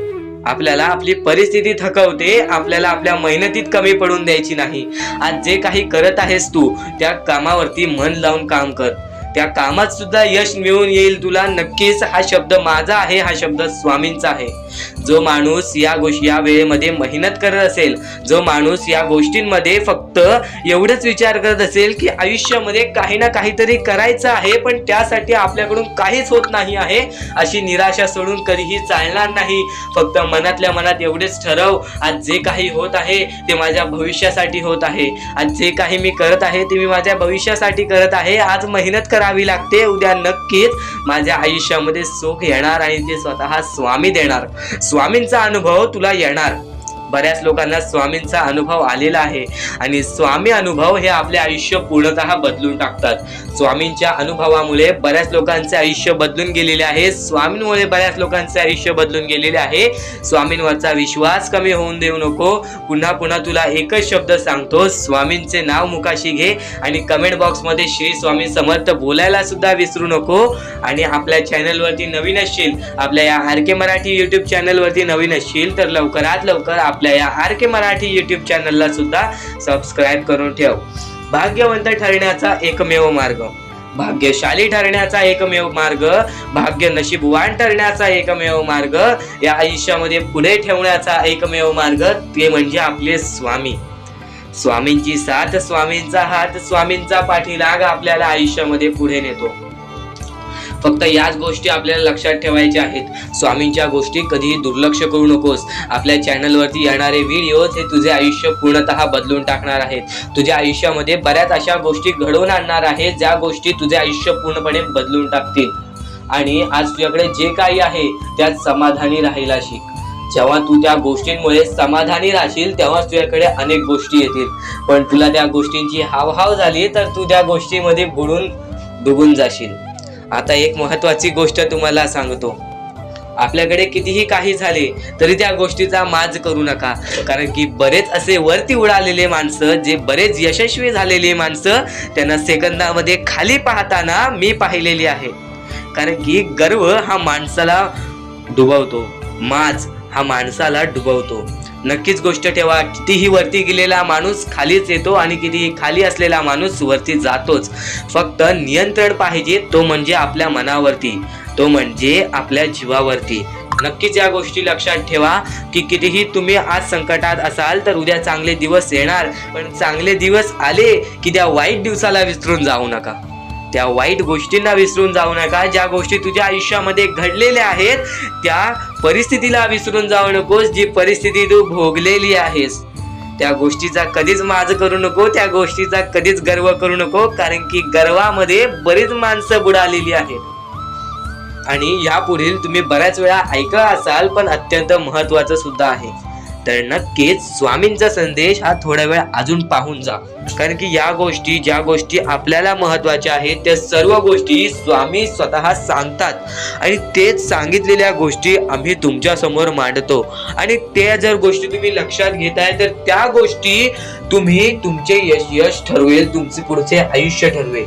आपल्याला आपली परिस्थिती थकवते, आपल्याला आपल्या मेहनतीत कमी पडून द्यायची नाही. आज जे काही करत आहेस तू त्या कामावरती मन लावून काम कर, त्या कामात सुद्धा यश मिळून येईल तुला नक्कीच. हा शब्द माझा आहे, हा शब्द स्वामींचा आहे. जो माणूस या वेळेमध्ये मेहनत करत असेल, जो माणूस या गोष्टींमध्ये फक्त एवढंच विचार करत असेल की आयुष्यामध्ये काही ना काहीतरी करायचं आहे पण त्यासाठी आपल्याकडून काहीच होत नाही आहे, अशी निराशा सोडून कधीही चालणार नाही. फक्त मनातल्या मनात एवढेच ठरव, आज जे काही होत आहे ते माझ्या भविष्यासाठी होत आहे. आज जे काही मी करत आहे ते मी माझ्या भविष्यासाठी करत आहे. आज मेहनत करावी लागते, उद्या नक्कीच माझ्या आयुष्यामध्ये सुख येणार आणि ते स्वतः स्वामी देणार. स्वामींचा अनुभव तुला येणार. बऱ्याच लोकांना स्वामींचा अनुभव आलेला आहे आणि स्वामी अनुभव हे आपले आयुष्य पूर्णतः बदलून टाकतात. स्वामींच्या अनुभवामुळे बऱ्याच लोकांचे आयुष्य बदलून गेलेले आहे. स्वामींमुळे बऱ्याच लोकांचे आयुष्य बदलून गेलेले आहे. स्वामींवरचा विश्वास कमी होऊन देऊ नको. पुन्हा पुन्हा तुला एकच शब्द सांगतो, स्वामींचे नाव मुखाशी घे आणि कमेंट बॉक्स मध्ये श्री स्वामी समर्थ बोलायला सुद्धा विसरू नको. आणि आपल्या चॅनलवरती नवीन असशील, आपल्या या RK मराठी युट्यूब चॅनलवरती नवीन असशील तर लवकरात लवकर आपल्या या RK मराठी युट्यूब चॅनलला सुद्धा सबस्क्राईब करून ठेव. भाग्यवंत ठरण्याचा एकमेव मार्ग, भाग्यशाली ठरण्याचा एकमेव मार्ग, भाग्य नशीबवान ठरण्याचा एकमेव मार्ग, या आयुष्यामध्ये पुढे ठेवण्याचा एकमेव मार्ग ते म्हणजे आपले स्वामी. स्वामींची साथ, स्वामींचा हात, स्वामींचा पाठीलाग आपल्याला आयुष्यामध्ये पुढे नेतो. फक्त याच गोष्टी आपल्याला लक्षात ठेवायच्या आहेत. स्वामींच्या गोष्टी कधीही दुर्लक्ष करू नकोस. आपल्या चॅनलवरती येणारे व्हिडिओज हे तुझे आयुष्य पूर्णतः बदलून टाकणार आहेत. तुझ्या आयुष्यामध्ये बऱ्याच अशा गोष्टी घडवून आणणार आहेत ज्या गोष्टी तुझे आयुष्य पूर्णपणे बदलून टाकतील. आणि आज तुझ्याकडे जे काही आहे त्यात समाधानी राहायला शिक. जेव्हा तू त्या गोष्टींमुळे समाधानी राहशील तेव्हा तुझ्याकडे अनेक गोष्टी येतील. पण तुला त्या गोष्टींची हावहाव झाली तर तू त्या गोष्टीमध्ये बुडून डुबून जाशील. आता एक महत्वाची गोष्ट तुम्हाला सांगतो, आपल्याकडे कितीही काही झाले तरी त्या गोष्टीचा माज करू नका. कारण की बरेच असे वरती उडालेले माणसं, जे बरेच यशस्वी झालेले माणसं, त्यांना सेकंदामध्ये खाली पाहताना मी पाहिलेली आहे. कारण की गर्व हा माणसाला डुबवतो, माज हा माणसाला डुबवतो. नक्कीच गोष्ट ठेवा, कितीही वरती गेलेला माणूस खालीच येतो आणि कितीही खाली असलेला माणूस वरती जातोच. फक्त नियंत्रण पाहिजे, तो म्हणजे आपल्या मनावरती, तो म्हणजे आपल्या जीवावरती. नक्कीच या गोष्टी लक्षात ठेवा की कितीही तुम्ही आज संकटात असाल तर उद्या चांगले दिवस येणार. पण चांगले दिवस आले की त्या वाईट दिवसाला विसरून जाऊ नका, त्या वाईट गोष्टींना विसरून जाऊ नका. ज्या गोष्टी तुझ्या आयुष्यामध्ये घडलेल्या आहेत त्या परिस्थितीला विसरून जाऊ नकोस. जी परिस्थिती तू भोगलेली आहेस त्या गोष्टीचा कधीच माज करू नको, त्या गोष्टीचा कधीच गर्व करू नको. कारण की गर्वामध्ये बरीच माणसं बुडालेली आहेत. आणि यापुढील तुम्ही बऱ्याच वेळा ऐकलं असाल पण अत्यंत महत्वाचं सुद्धा आहे. तर नक्कीच स्वामींचा संदेश हा थोडा वेळ अजून पाहून जा. कारण की या गोष्टी, ज्या गोष्टी आपल्याला महत्वाच्या आहेत त्या सर्व गोष्टी स्वामी स्वतः सांगतात आणि तेच सांगितलेल्या गोष्टी आम्ही तुमच्या समोर मांडतो. आणि त्या जर गोष्टी तुम्ही लक्षात घेताय तर त्या गोष्टी तुमचे यश ठरवेल, तुमचे पुढचे आयुष्य ठरवेल.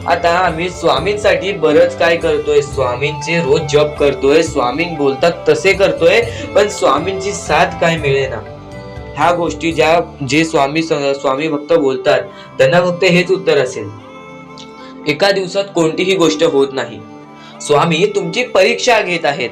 आता आम्ही स्वामींसाठी बरंच काय करतोय, स्वामींचे रोज जप करतोय, स्वामी बोलतात तसे करतोय, पण स्वामींची साथ काय मिळेना. ह्या गोष्टी जे स्वामी फक्त बोलतात त्यांना फक्त हेच उत्तर असेल, एका दिवसात कोणतीही गोष्ट होत नाही. स्वामी तुमची परीक्षा घेत आहेत.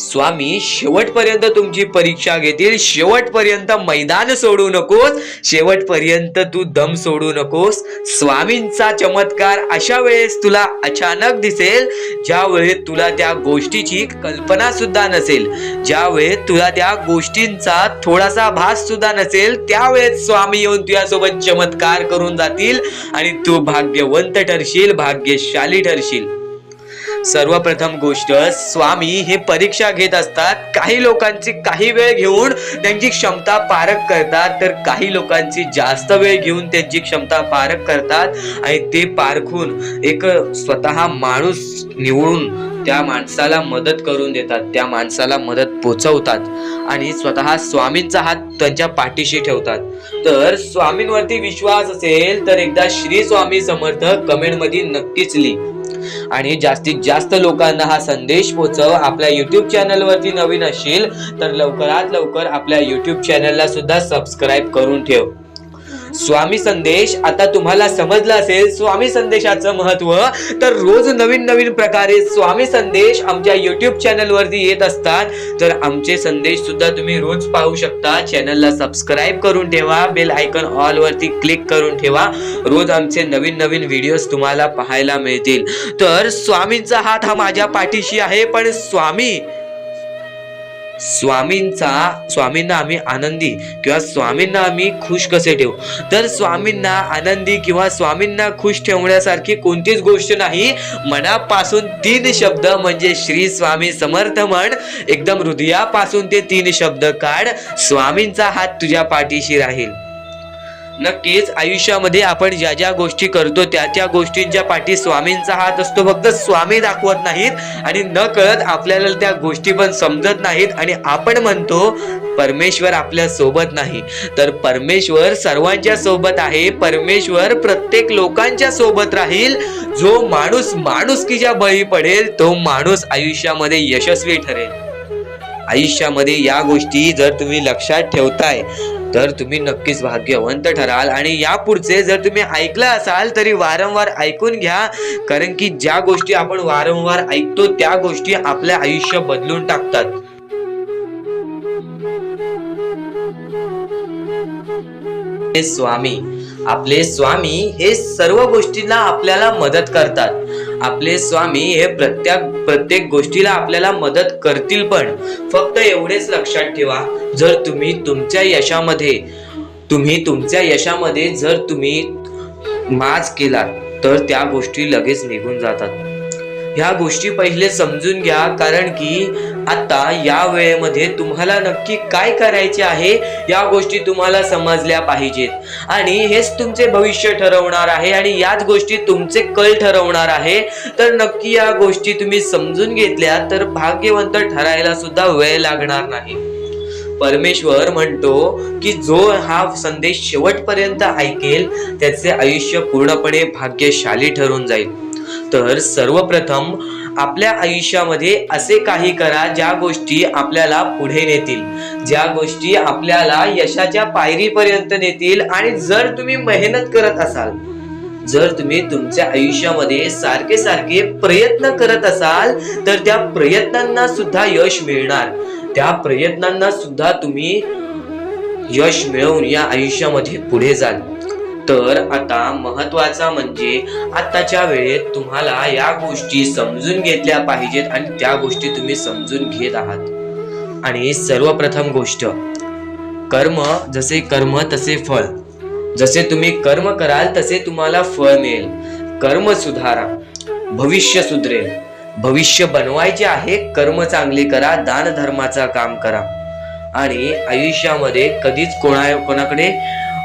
स्वामी शेवटपर्यंत तुमची परीक्षा घेतील. शेवटपर्यंत मैदान सोडू नकोस, शेवटपर्यंत तू दम सोडू नकोस. स्वामींचा चमत्कार अशा वेळेस तुला अचानक दिसेल ज्या वेळेस तुला त्या गोष्टीची कल्पना सुद्धा नसेल, ज्या वेळेस तुला त्या गोष्टींचा थोडासा भास सुद्धा नसेल, त्यावेळेस स्वामी येऊन तुझ्यासोबत चमत्कार करून जातील आणि तू भाग्यवंत ठरशील, भाग्यशाली ठरशील. सर्वप्रथम गोष्ट, स्वामी हे परीक्षा घेत असतात. काही लोकांची काही वेळ घेऊन त्यांची क्षमता पारख करतात, तर काही लोकांची जास्त वेळ घेऊन त्यांची क्षमता पारख करतात आणि ते पारखून एक स्वतः माणूस निवडून त्या माणसाला मदत करून देतात, त्या माणसाला मदत पोचवतात आणि स्वतः स्वामींचा हात त्यांच्या पाठीशी ठेवतात. तर स्वामींवरती विश्वास असेल तर एकदा श्री स्वामी समर्थ कमेंट मध्ये नक्कीच लिह आणि जास्तीत जास्त लोकांना हा संदेश पोहोचव. आपल्या युट्यूब चॅनल वरती नवीन असशील तर लवकरात लवकर आपल्या युट्यूब चॅनलला सुद्धा सबस्क्राईब करून ठेव. स्वामी संदेश आता तुम्हाला समजला असेल स्वामी संदेशाचं महत्व। तर रोज नवीन नवीन प्रकारे स्वामी संदेश आमच्या YouTube चॅनल वरती येत असतात, तर आमचे संदेश सुद्धा तुम्ही रोज पाहू शकता। चॅनलला सबस्क्राईब करून ठेवा, बेल आयकॉन ऑल वरती क्लिक करून ठेवा, रोज आमचे नवीन नवीन व्हिडिओज तुम्हाला पाहायला मिळतील। तर स्वामींचा हात हा माझ्या पाठीशी आहे, पण स्वामींना आम्ही आनंदी किंवा स्वामींना आम्ही खुश कसे ठेवू? तर स्वामींना आनंदी किंवा स्वामींना खुश ठेवण्यासारखी कोणतीच गोष्ट नाही। मनापासून 3 शब्द म्हणजे श्री स्वामी समर्थ म्हण, एकदम हृदयापासून ते 3 शब्द काढ, स्वामींचा हात तुझ्या पाठीशी राहील। नक्कीच आयुष्यामध्ये आपण ज्या ज्या गोष्टी करतो त्या गोष्टींच्या पाठी स्वामींचा हात असतो, फक्त स्वामी दाखवत नाहीत आणि न कळत आपल्याला त्या गोष्टी पण समजत नाहीत आणि आपण म्हणतो परमेश्वर आपल्या सोबत नाही। तर परमेश्वर सर्वांच्या सोबत आहे, परमेश्वर प्रत्येक लोकांच्या सोबत राहील। जो माणूस माणुसकीच्या बळी पडेल तो माणूस आयुष्यामध्ये यशस्वी ठरेल। आयुष्यामध्ये या गोष्टी जर तुम्ही लक्षात ठेवताय तर तुम्ही नक्कीच भाग्यवंत ठराल। आणि यापुढचे जर तुम्ही ऐकलं असाल तरी वारंवार ऐकून घ्या, कारण की ज्या गोष्टी आपण वारंवार ऐकतो त्या गोष्टी आपले आयुष्य बदलून टाकतात। आपले स्वामी हे सर्व गोष्टींना आपल्याला मदत करतात। आपले स्वामी हे प्रत्येक गोष्टीला आपल्याला मदत करतील, पण फक्त एवढेच लक्षात ठेवा, जर तुम्ही तुमच्या यशामध्ये जर तुम्ही माज केला तर त्या गोष्टी लगेच निघून जातात। ह्या गोष्टी पहिले समजून घ्या, कारण की आता या वेळेमध्ये तुम्हाला नक्की काय करायचे आहे या गोष्टी तुम्हाला समजल्या पाहिजेत आणि हेच तुमचे भविष्य ठरवणार आहे आणि याच गोष्टी तुमचे कल ठरवणार आहे। तर नक्की या गोष्टी तुम्ही समजून घेतल्या तर भाग्यवंत ठरायला सुद्धा वेळ लागणार नाही। परमेश्वर म्हणतो की जो हा संदेश शेवटपर्यंत ऐकेल त्याचे आयुष्य पूर्णपणे भाग्यशाली ठरून जाईल। तर सर्वप्रथम आपल्या आयुष्यामध्ये असे काही करा ज्या गोष्टी आपल्याला पुढे नेतील, ज्या गोष्टी आपल्याला यशाच्या पायरीपर्यंत नेतील। आणि जर तुम्ही मेहनत करत असाल, जर तुम्ही तुमच्या आयुष्यामध्ये सारखे प्रयत्न करत असाल तर त्या प्रयत्नांना सुद्धा यश मिळणार, त्या प्रयत्नांना सुद्धा तुम्ही यश मिळवून या आयुष्यामध्ये पुढे जाल। तर आता महत्वाचा म्हणजे आताच्या वेळेत तुम्हाला या गोष्टी समजून घेतल्या पाहिजेत आणि त्या गोष्टी तुम्ही समजून घेत आहात। आणि सर्वप्रथम गोष्ट, जसे कर्म तसे फळ, जसे तुम्ही कर्म कराल तसे तुम्हाला फळ मिळेल। कर्म सुधारा, भविष्य सुधरेल। भविष्य बनवायचे आहे, कर्म चांगले करा, दान धर्माचा काम करा आणि आयुष्यामध्ये कधीच कोणाकडे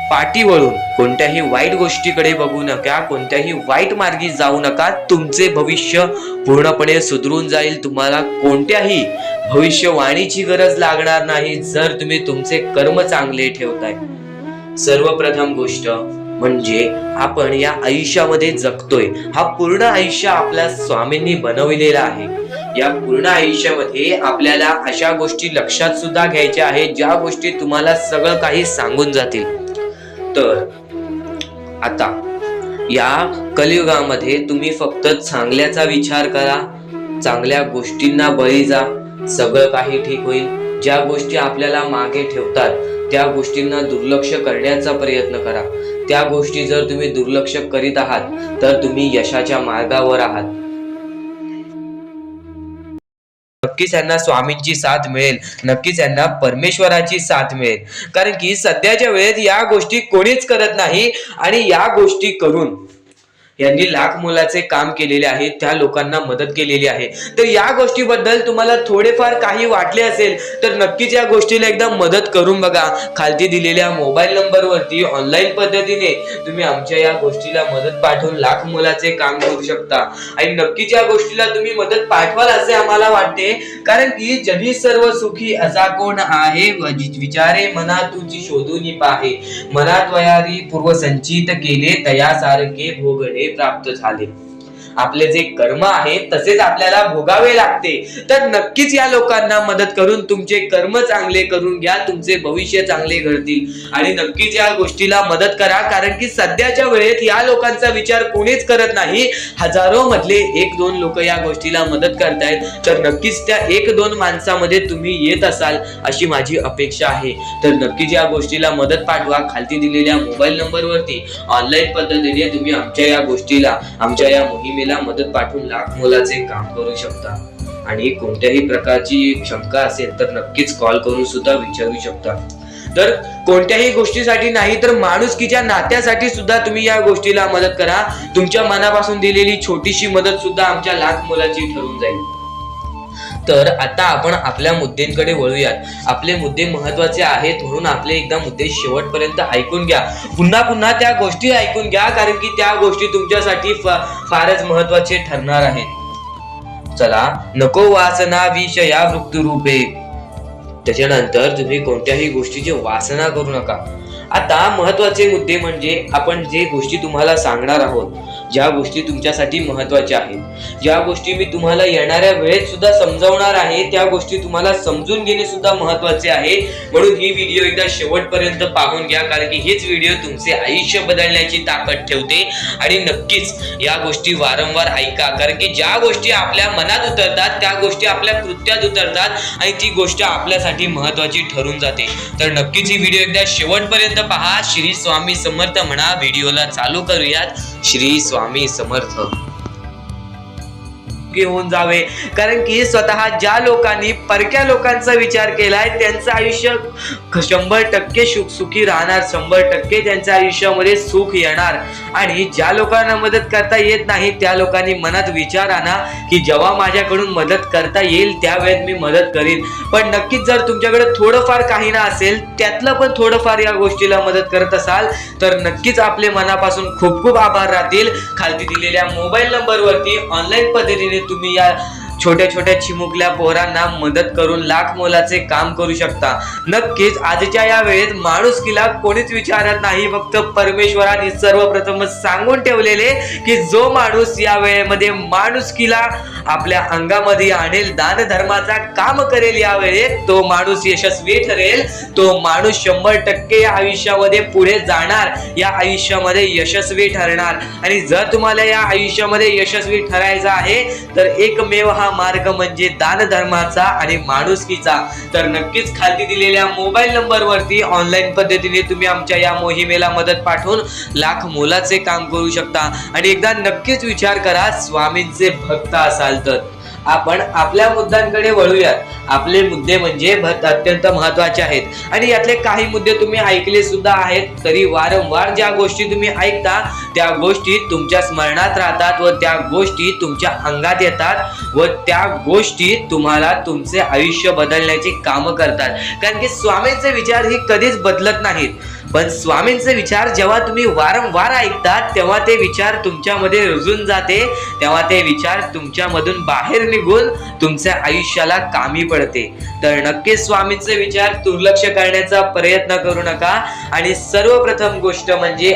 पाठी वळून कोणत्याही वाईट गोष्टीकडे बघू नका, कोणत्याही वाईट मार्गी जाऊ नका। तुमचे भविष्य पूर्णपणे सुधरून जाईल, तुम्हाला कोणत्याही भविष्यवाणीची गरज लागणार नाही जर तुम्ही तुमचे कर्म चांगले ठेवताय। सर्वप्रथम गोष्ट म्हणजे आपण या आयुष्यामध्ये जगतोय, हा पूर्ण आयुष्य आपल्या स्वामींनी बनविलेला आहे। या पूर्ण आयुष्यामध्ये आपल्याला अशा गोष्टी लक्षात सुद्धा घ्यायच्या आहेत ज्या गोष्टी तुम्हाला सगळं काही सांगून जातील। तर आता या कलियुगामध्ये तुम्ही फक्त चांगल्याचा विचार करा, चांगल्या गोष्टींना बळी जा, सगळं काही ठीक होईल। ज्या गोष्टी आपल्याला मागे ठेवतात त्या गोष्टींना दुर्लक्ष करण्याचा प्रयत्न करा। त्या गोष्टी जर तुम्ही दुर्लक्ष करीत आहात तर तुम्ही यशाच्या मार्गावर आहात। नक्कीच यांना स्वामींची साथ मिळेल, नक्कीच यांना परमेश्वराची साथ मिळेल, कारण की सध्याच्या वेळेत या गोष्टी कोणीच करत नाही आणि या गोष्टी करून यांनी लाख मोलाचे काम केलेले आहे, त्या लोकांना मदत केलेली आहे। तर या गोष्टीबद्दल तुम्हाला थोडेफार काही वाटले असेल तर नक्कीच या गोष्टीला एकदा मदत करून बघा। खालती दिलेल्या मोबाईल नंबरवरती ऑनलाईन पद्धतीने तुम्ही आमच्या या गोष्टीला मदत पाठवून लाख मोलाचे काम करू शकता आणि नक्कीच या गोष्टीला तुम्ही मदत पाठवाल असे आम्हाला वाटते, कारण की जगी सर्व सुखी असा कोण आहे, विचारे मना तुझी शोधून पाहे, मनात वयारी पूर्व संचित केले तयासारखे भोगणे प्राप्त झाले। आपले जे कर्म आहेत तसेच आपल्याला भोगावे लागते. तर नक्कीच या लोकांना मदत करून तुमचे कर्म चांगले करून घ्या, तुमचे भविष्य चांगले घडतील. आणि नक्कीच या गोष्टीला मदत करा, कारण की सध्याच्या वेळेत या लोकांचा विचार कोणीच करत नाही. हजारो मधले 1-2 लोक या गोष्टीला मदत करतायत. तर नक्कीच त्या 1-2 माणसामध्ये तुम्ही येत असाल अशी माझी अपेक्षा आहे. तर नक्कीच या गोष्टीला मदत पाठवा. खालती दिलेल्या मोबाईल नंबरवरती ऑनलाईन पद्धतीने तुम्ही आमच्या या गोष्टीला, आमच्या या मोहिमेला मदत पाठवून लाख मोलाचे काम करू शकता. आणि कोणत्याही प्रकारची शंका असेल तर नक्कीच कॉल करून सुद्धा विचारू शकता. तर कोणत्याही गोष्टीसाठी नाही तर माणुसकीच्या नात्यासाठी सुद्धा तुम्ही या गोष्टीला मदत करा. तुमच्या मनापासून दिलेली छोटीशी मदत सुद्धा आमच्या लाख मोलाची ठरून जाईल. तर आता आपण आपल्या मुद्द्यांकडे वळूयात. आपले मुद्दे महत्वाचे आहेत म्हणून आपले एकदा मुद्दे शेवटपर्यंत ऐकून घ्या. पुन्हा पुन्हा त्या गोष्टी ऐकून घ्या, कारण की त्या गोष्टी तुमच्यासाठी फारच महत्वाचे ठरणार आहेत. चला, नको वासना विषया वृत्तरूपे. त्याच्यानंतर तुम्ही कोणत्याही गोष्टीची वासना करू नका. आता महत्वाचे मुद्दे म्हणजे आपण जे गोष्टी तुम्हाला सांगणार आहोत, ज्या गोष्टी तुमच्यासाठी महत्वाच्या आहेत, ज्या गोष्टी मी तुम्हाला येणाऱ्या वेळेत सुद्धा समजावणार आहे, त्या गोष्टी तुम्हाला समजून घेणे सुद्धा महत्वाचे आहे. म्हणून ही व्हिडिओ एकदा शेवटपर्यंत पाहून घ्या, कारण की हेच व्हिडिओ तुमचे आयुष्य बदलण्याची ताकद ठेवते. आणि नक्कीच या गोष्टी वारंवार ऐका, कारण की ज्या गोष्टी आपल्या मनात उतरतात त्या गोष्टी आपल्या कृत्यात उतरतात आणि ती गोष्ट आपल्यासाठी महत्वाची ठरून जाते. तर नक्कीच ही व्हिडिओ एकदा शेवटपर्यंत पहा. श्री स्वामी समर्थ म्हणा. व्हिडिओला चालू करूयात. श्री स्वामी समर्थ. होऊन जावे, कारण की स्वतः ज्या लोकांनी परक्या लोकांचा विचार केलाय त्यांचं आयुष्य 100% सुखी राहणार, 100% त्यांच्या आयुष्यामध्ये सुख येणार. आणि ज्या लोकांना मदत करता येत नाही त्या लोकांनी मनात विचार आणा की जेव्हा माझ्याकडून मदत करता येईल त्यावेळेस मी मदत करीन. पण नक्कीच जर तुमच्याकडे थोडंफार काही ना असेल, त्यातलं पण थोडंफार या गोष्टीला मदत करत असाल तर नक्कीच आपले मनापासून खूप खूप आभार राहतील. खालती दिलेल्या मोबाईल नंबरवरती ऑनलाईन पद्धतीने तुम्ही या छोट्या छोट्या चिमुकल्या पोरांना मदत करून लाख मोलाचे काम करू शकता. नक्कीच आजच्या या वेळेत माणुसकीला कोणीच विचारत नाही, फक्त परमेश्वराने सर्वप्रथमच सांगून ठेवलेले की जो माणूस या वेळेमध्ये माणुसकीला आपल्या अंगामध्ये आणेल, दान धर्माचा काम करेल, या वेळेत तो माणूस यशस्वी ठरेल. तो माणूस 100% या आयुष्यामध्ये पुढे जाणार, या आयुष्यामध्ये यशस्वी ठरणार. आणि जर तुम्हाला या आयुष्यामध्ये यशस्वी ठरायचं आहे तर एकमेव हा मार्ग म्हणजे दान धर्माचा आणि माणुसकीचा. तर नक्कीच खाली दिलेल्या मोबाईल नंबरवरती ऑनलाईन पद्धतीने तुम्ही आमच्या या मोहिमेला मदत पाठवून लाख मोलाचे काम करू शकता. आणि एकदा नक्कीच विचार करा, स्वामींचे भक्त असाल तर. आपण आपल्या मुद्द्यांकडे वळूयात. आपले मुद्दे म्हणजे अत्यंत महत्वाचे आहेत आणि यातले काही मुद्दे तुम्ही ऐकले सुद्धा आहेत. तरी वारंवार ज्या गोष्टी तुम्ही ऐकता त्या गोष्टी तुमच्या स्मरणात राहतात व त्या गोष्टी तुमच्या अंगात येतात व त्या गोष्टी तुम्हाला तुमचे आयुष्य बदलण्याची कामं करतात. कारण की स्वामींचे विचार हे कधीच बदलत नाहीत, पण स्वामींचे विचार जेव्हा तुम्ही वारंवार ऐकतात तेव्हा ते विचार तुमच्यामध्ये रुजून जाते, तेव्हा ते विचार तुमच्यामधून बाहेर निघून तुमच्या आयुष्याला कामी पडते. तर नक्कीच स्वामींचे विचार दुर्लक्ष करण्याचा प्रयत्न करू नका. आणि सर्वप्रथम गोष्ट म्हणजे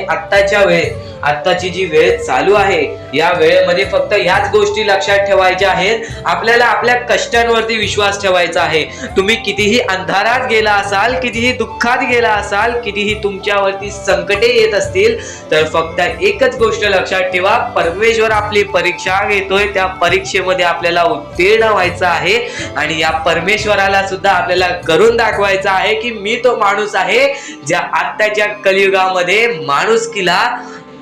आत्ताची जी वेळ चालू आहे या वेळेमध्ये फक्त ह्याच गोष्टी लक्षात ठेवायच्या आहेत. आपल्याला आपल्या कष्टांवरती विश्वास ठेवायचा आहे. तुम्ही कितीही अंधारात गेला असाल, कितीही दुःखात गेला असाल, कितीही तुमच्यावरती संकटे येत असतील तर फक्त एकच गोष्ट लक्षात ठेवा, परमेश्वर आपली परीक्षा घेतोय. त्या परीक्षेमध्ये आपल्याला उत्तीर्ण व्हायचं आहे आणि या परमेश्वराला सुद्धा आपल्याला करून दाखवायचं आहे की मी तो माणूस आहे ज्या आत्ताच्या कलियुगामध्ये माणुसकीला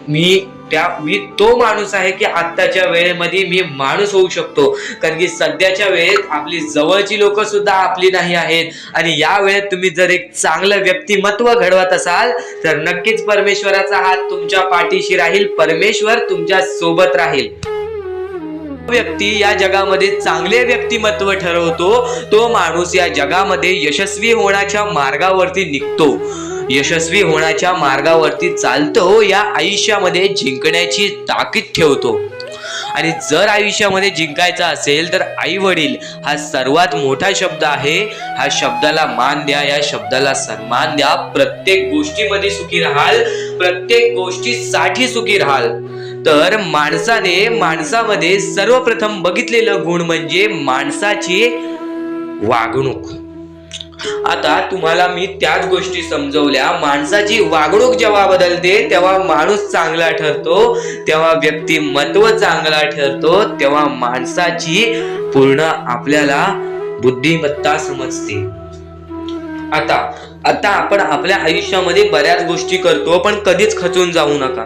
मी तो माणूस आहे की आत्ताच्या वेळेमध्ये मी माणूस होऊ शकतो. कारण की सध्याच्या वेळेत आपली जवळची लोक सुद्धा आपली नाही आहेत. आणि या वेळेत तुम्ही जर एक चांगलं व्यक्तिमत्व घडवत असाल तर नक्कीच परमेश्वराचा हात तुमच्या पाठीशी राहील, परमेश्वर तुमच्या सोबत राहील. व्यक्ती या जगामध्ये चांगले व्यक्तिमत्व ठरवतो, तो माणूस या जगामध्ये यशस्वी होण्याच्या मार्गावरती निघतो, यशस्वी होण्याच्या मार्गावरती चालतो, या आयुष्यामध्ये जिंकण्याची ताकीद ठेवतो. आणि जर आयुष्यामध्ये जिंकायचं असेल तर आई वडील हा सर्वात मोठा शब्द आहे. हा शब्दाला मान द्या, या शब्दाला सन्मान द्या. प्रत्येक गोष्टीमध्ये सुखी राहाल, प्रत्येक गोष्टीसाठी सुखी राहाल. तर माणसामध्ये सर्वप्रथम बघितलेलं गुण म्हणजे माणसाची वागणूक. आता तुम्हाला मी त्याच गोष्टी समजवल्या. माणसाची वागणूक जेव्हा बदलते तेव्हा माणूस चांगला ठरतो, तेव्हा व्यक्तिमत्व चांगला ठरतो, तेव्हा माणसाची पूर्ण आपल्याला बुद्धिमत्ता समजते. आता आपण आपल्या आयुष्यामध्ये बऱ्याच गोष्टी करतो, पण कधीच खचून जाऊ नका.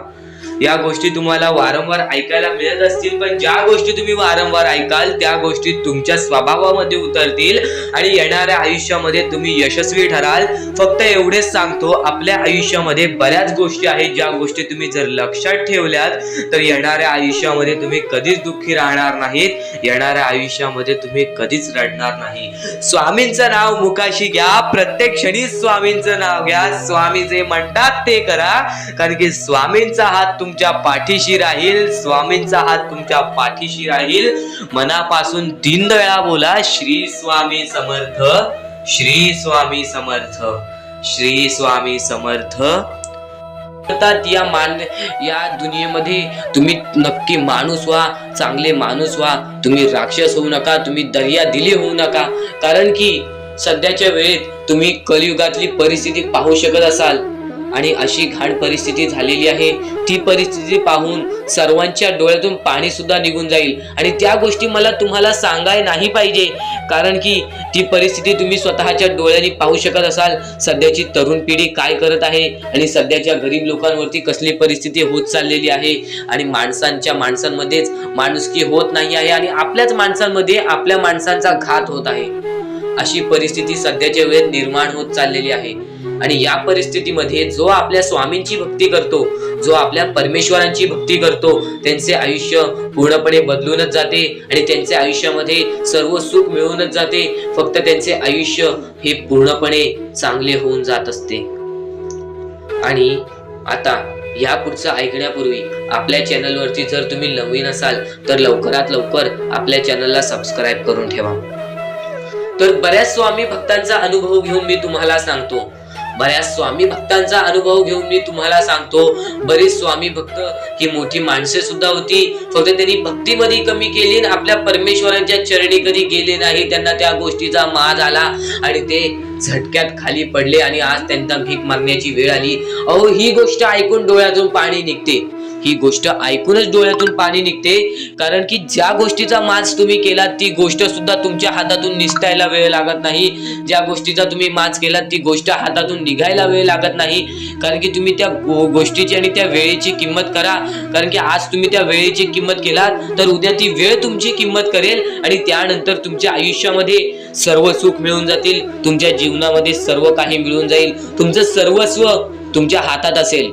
या गोष्टी तुम्हाला वारंवार ऐकायला मिळत असतील, पण ज्या गोष्टी तुम्ही वारंवार ऐकाल त्या गोष्टी तुमच्या स्वभावामध्ये उतरतील आणि येणाऱ्या आयुष्यामध्ये तुम्ही यशस्वी ठराल. फक्त एवढेच सांगतो, आपल्या आयुष्यामध्ये बऱ्याच गोष्टी आहेत ज्या गोष्टी तुम्ही जर लक्षात ठेवल्यात तर येणाऱ्या आयुष्यामध्ये तुम्ही कधीच दुःखी राहणार नाहीत, येणाऱ्या आयुष्यामध्ये तुम्ही कधीच रडणार नाही. स्वामींचं नाव मुखाशी घ्या, प्रत्येक क्षणी स्वामींचं नाव घ्या. स्वामी जे म्हणतात ते करा, कारण की स्वामींचा हात तुमच्या पाठीशी राहील, स्वामींचा हात तुमच्या पाठीशी राहील. मनापासून 3 वेळा बोला, श्री स्वामी समर्थ, श्री स्वामी समर्थ, श्री स्वामी समर्थ. या दुनियेमध्ये तुम्ही नक्की माणूस व्हा, चांगले माणूस व्हा. तुम्ही राक्षस होऊ नका, तुम्ही दर्या दिली होऊ नका. कारण की सध्याच्या वेळेत तुम्ही कलियुगातली परिस्थिती पाहू शकत असाल आणि अशी घाण परिस्थिती झालेली आहे. ती परिस्थिती पाहून सर्वांच्या डोळ्यातून पाणी सुद्धा निघून जाईल आणि त्या गोष्टी मला तुम्हाला सांगाय नाही पाहिजे, कारण की ती परिस्थिती तुम्ही स्वतःच्या डोळ्यांनी पाहू शकत असाल. सध्याची तरुण पिढी काय करत आहे आणि सध्याच्या गरीब लोकांवरती कसली परिस्थिती होत चाललेली आहे आणि माणसांमध्येच माणुसकी होत नाही आहे आणि आपल्याच माणसांमध्ये आपल्या माणसांचा घात होत आहे. अशी परिस्थिती सध्याच्या वेळेत निर्माण होत चाललेली आहे आणि या परिस्थितीमध्ये जो आपल्या स्वामींची भक्ती करतो, जो आपल्या परमेश्वरांची भक्ती करतो, त्यांचे आयुष्य पूर्णपणे बदलूनच जाते आणि त्यांच्या आयुष्यामध्ये सर्व सुख मिळूनच जाते. फक्त त्यांचे आयुष्य हे पूर्णपणे चांगले होऊन जात असते. आणि आता या पुढचं ऐकण्यापूर्वी आपल्या चॅनलवरती जर तुम्ही नवीन असाल तर लवकरात लवकर आपल्या चॅनलला सबस्क्राईब करून ठेवा. तर बऱ्याच स्वामी भक्तांचा अनुभव घेऊन मी तुम्हाला सांगतो, बरेच स्वामी भक्त ही मोठी माणसे सुद्धा होती, फक्त त्यांनी भक्तीमध्ये कमी केली आणि आपल्या परमेश्वरांच्या चरणी कधी गेले नाही. त्यांना त्या गोष्टीचा माज आला आणि ते झटक्यात खाली पडले आणि आज त्यांना भीक मागण्याची वेळ आली. अहो, ही गोष्ट ऐकून डोळ्यातून पाणी निघते, ही गोष्ट ऐकूनच डोळ्यातून पाणी निघते. कारण की ज्या गोष्टीचा माज तुम्ही केला ती गोष्ट सुद्धा तुमच्या हातातून निसटायला वेळ लागत नाही. ज्या गोष्टीचा तुम्ही माज केला ती गोष्ट हातातून निघायला वेळ लागत नाही. कारण की तुम्ही त्या गोष्टीची आणि त्या वेळेची किंमत करा. कारण की आज तुम्ही त्या वेळेची किंमत केलात तर उद्या ती वेळ तुमची किंमत करेल आणि त्यानंतर तुमच्या आयुष्यामध्ये सर्व सुख मिळून जातील, तुमच्या जीवनामध्ये सर्व काही मिळून जाईल. तुमचं सर्वस्व तुमच्या हातात असेल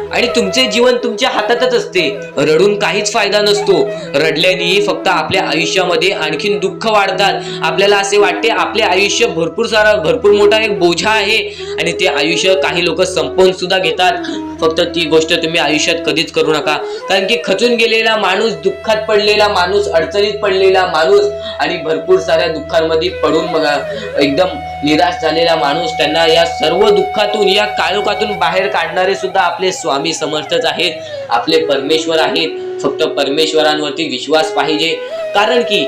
आणि तुमचे जीवन तुमच्या हातातच असते. रडून काहीच फायदा नसतो. रडल्याने फक्त आपल्या आयुष्यामध्ये आणखीन दुःख वाढतात. आपल्याला असे वाटते आपले आयुष्य भरपूर मोठा एक बोझा आहे आणि ते आयुष्य काही लोक संपवून सुद्धा घेतात. फक्त ती गोष्ट तुम्ही आयुष्यात कधीच करू नका. कारण की खचून गेलेला माणूस, दुःखात पडलेला माणूस, अडचणीत पडलेला माणूस आणि भरपूर साऱ्या दुःखांमध्ये पडून एकदम निराश झालेला माणूस, त्यांना या सर्व दुःखातून, या काळोखातून बाहेर काढणारे सुद्धा आपले स्वामी समर्थच आहेत, आपले परमेश्वर आहेत. फक्त परमेश्वरांवरती विश्वास पाहिजे. कारण की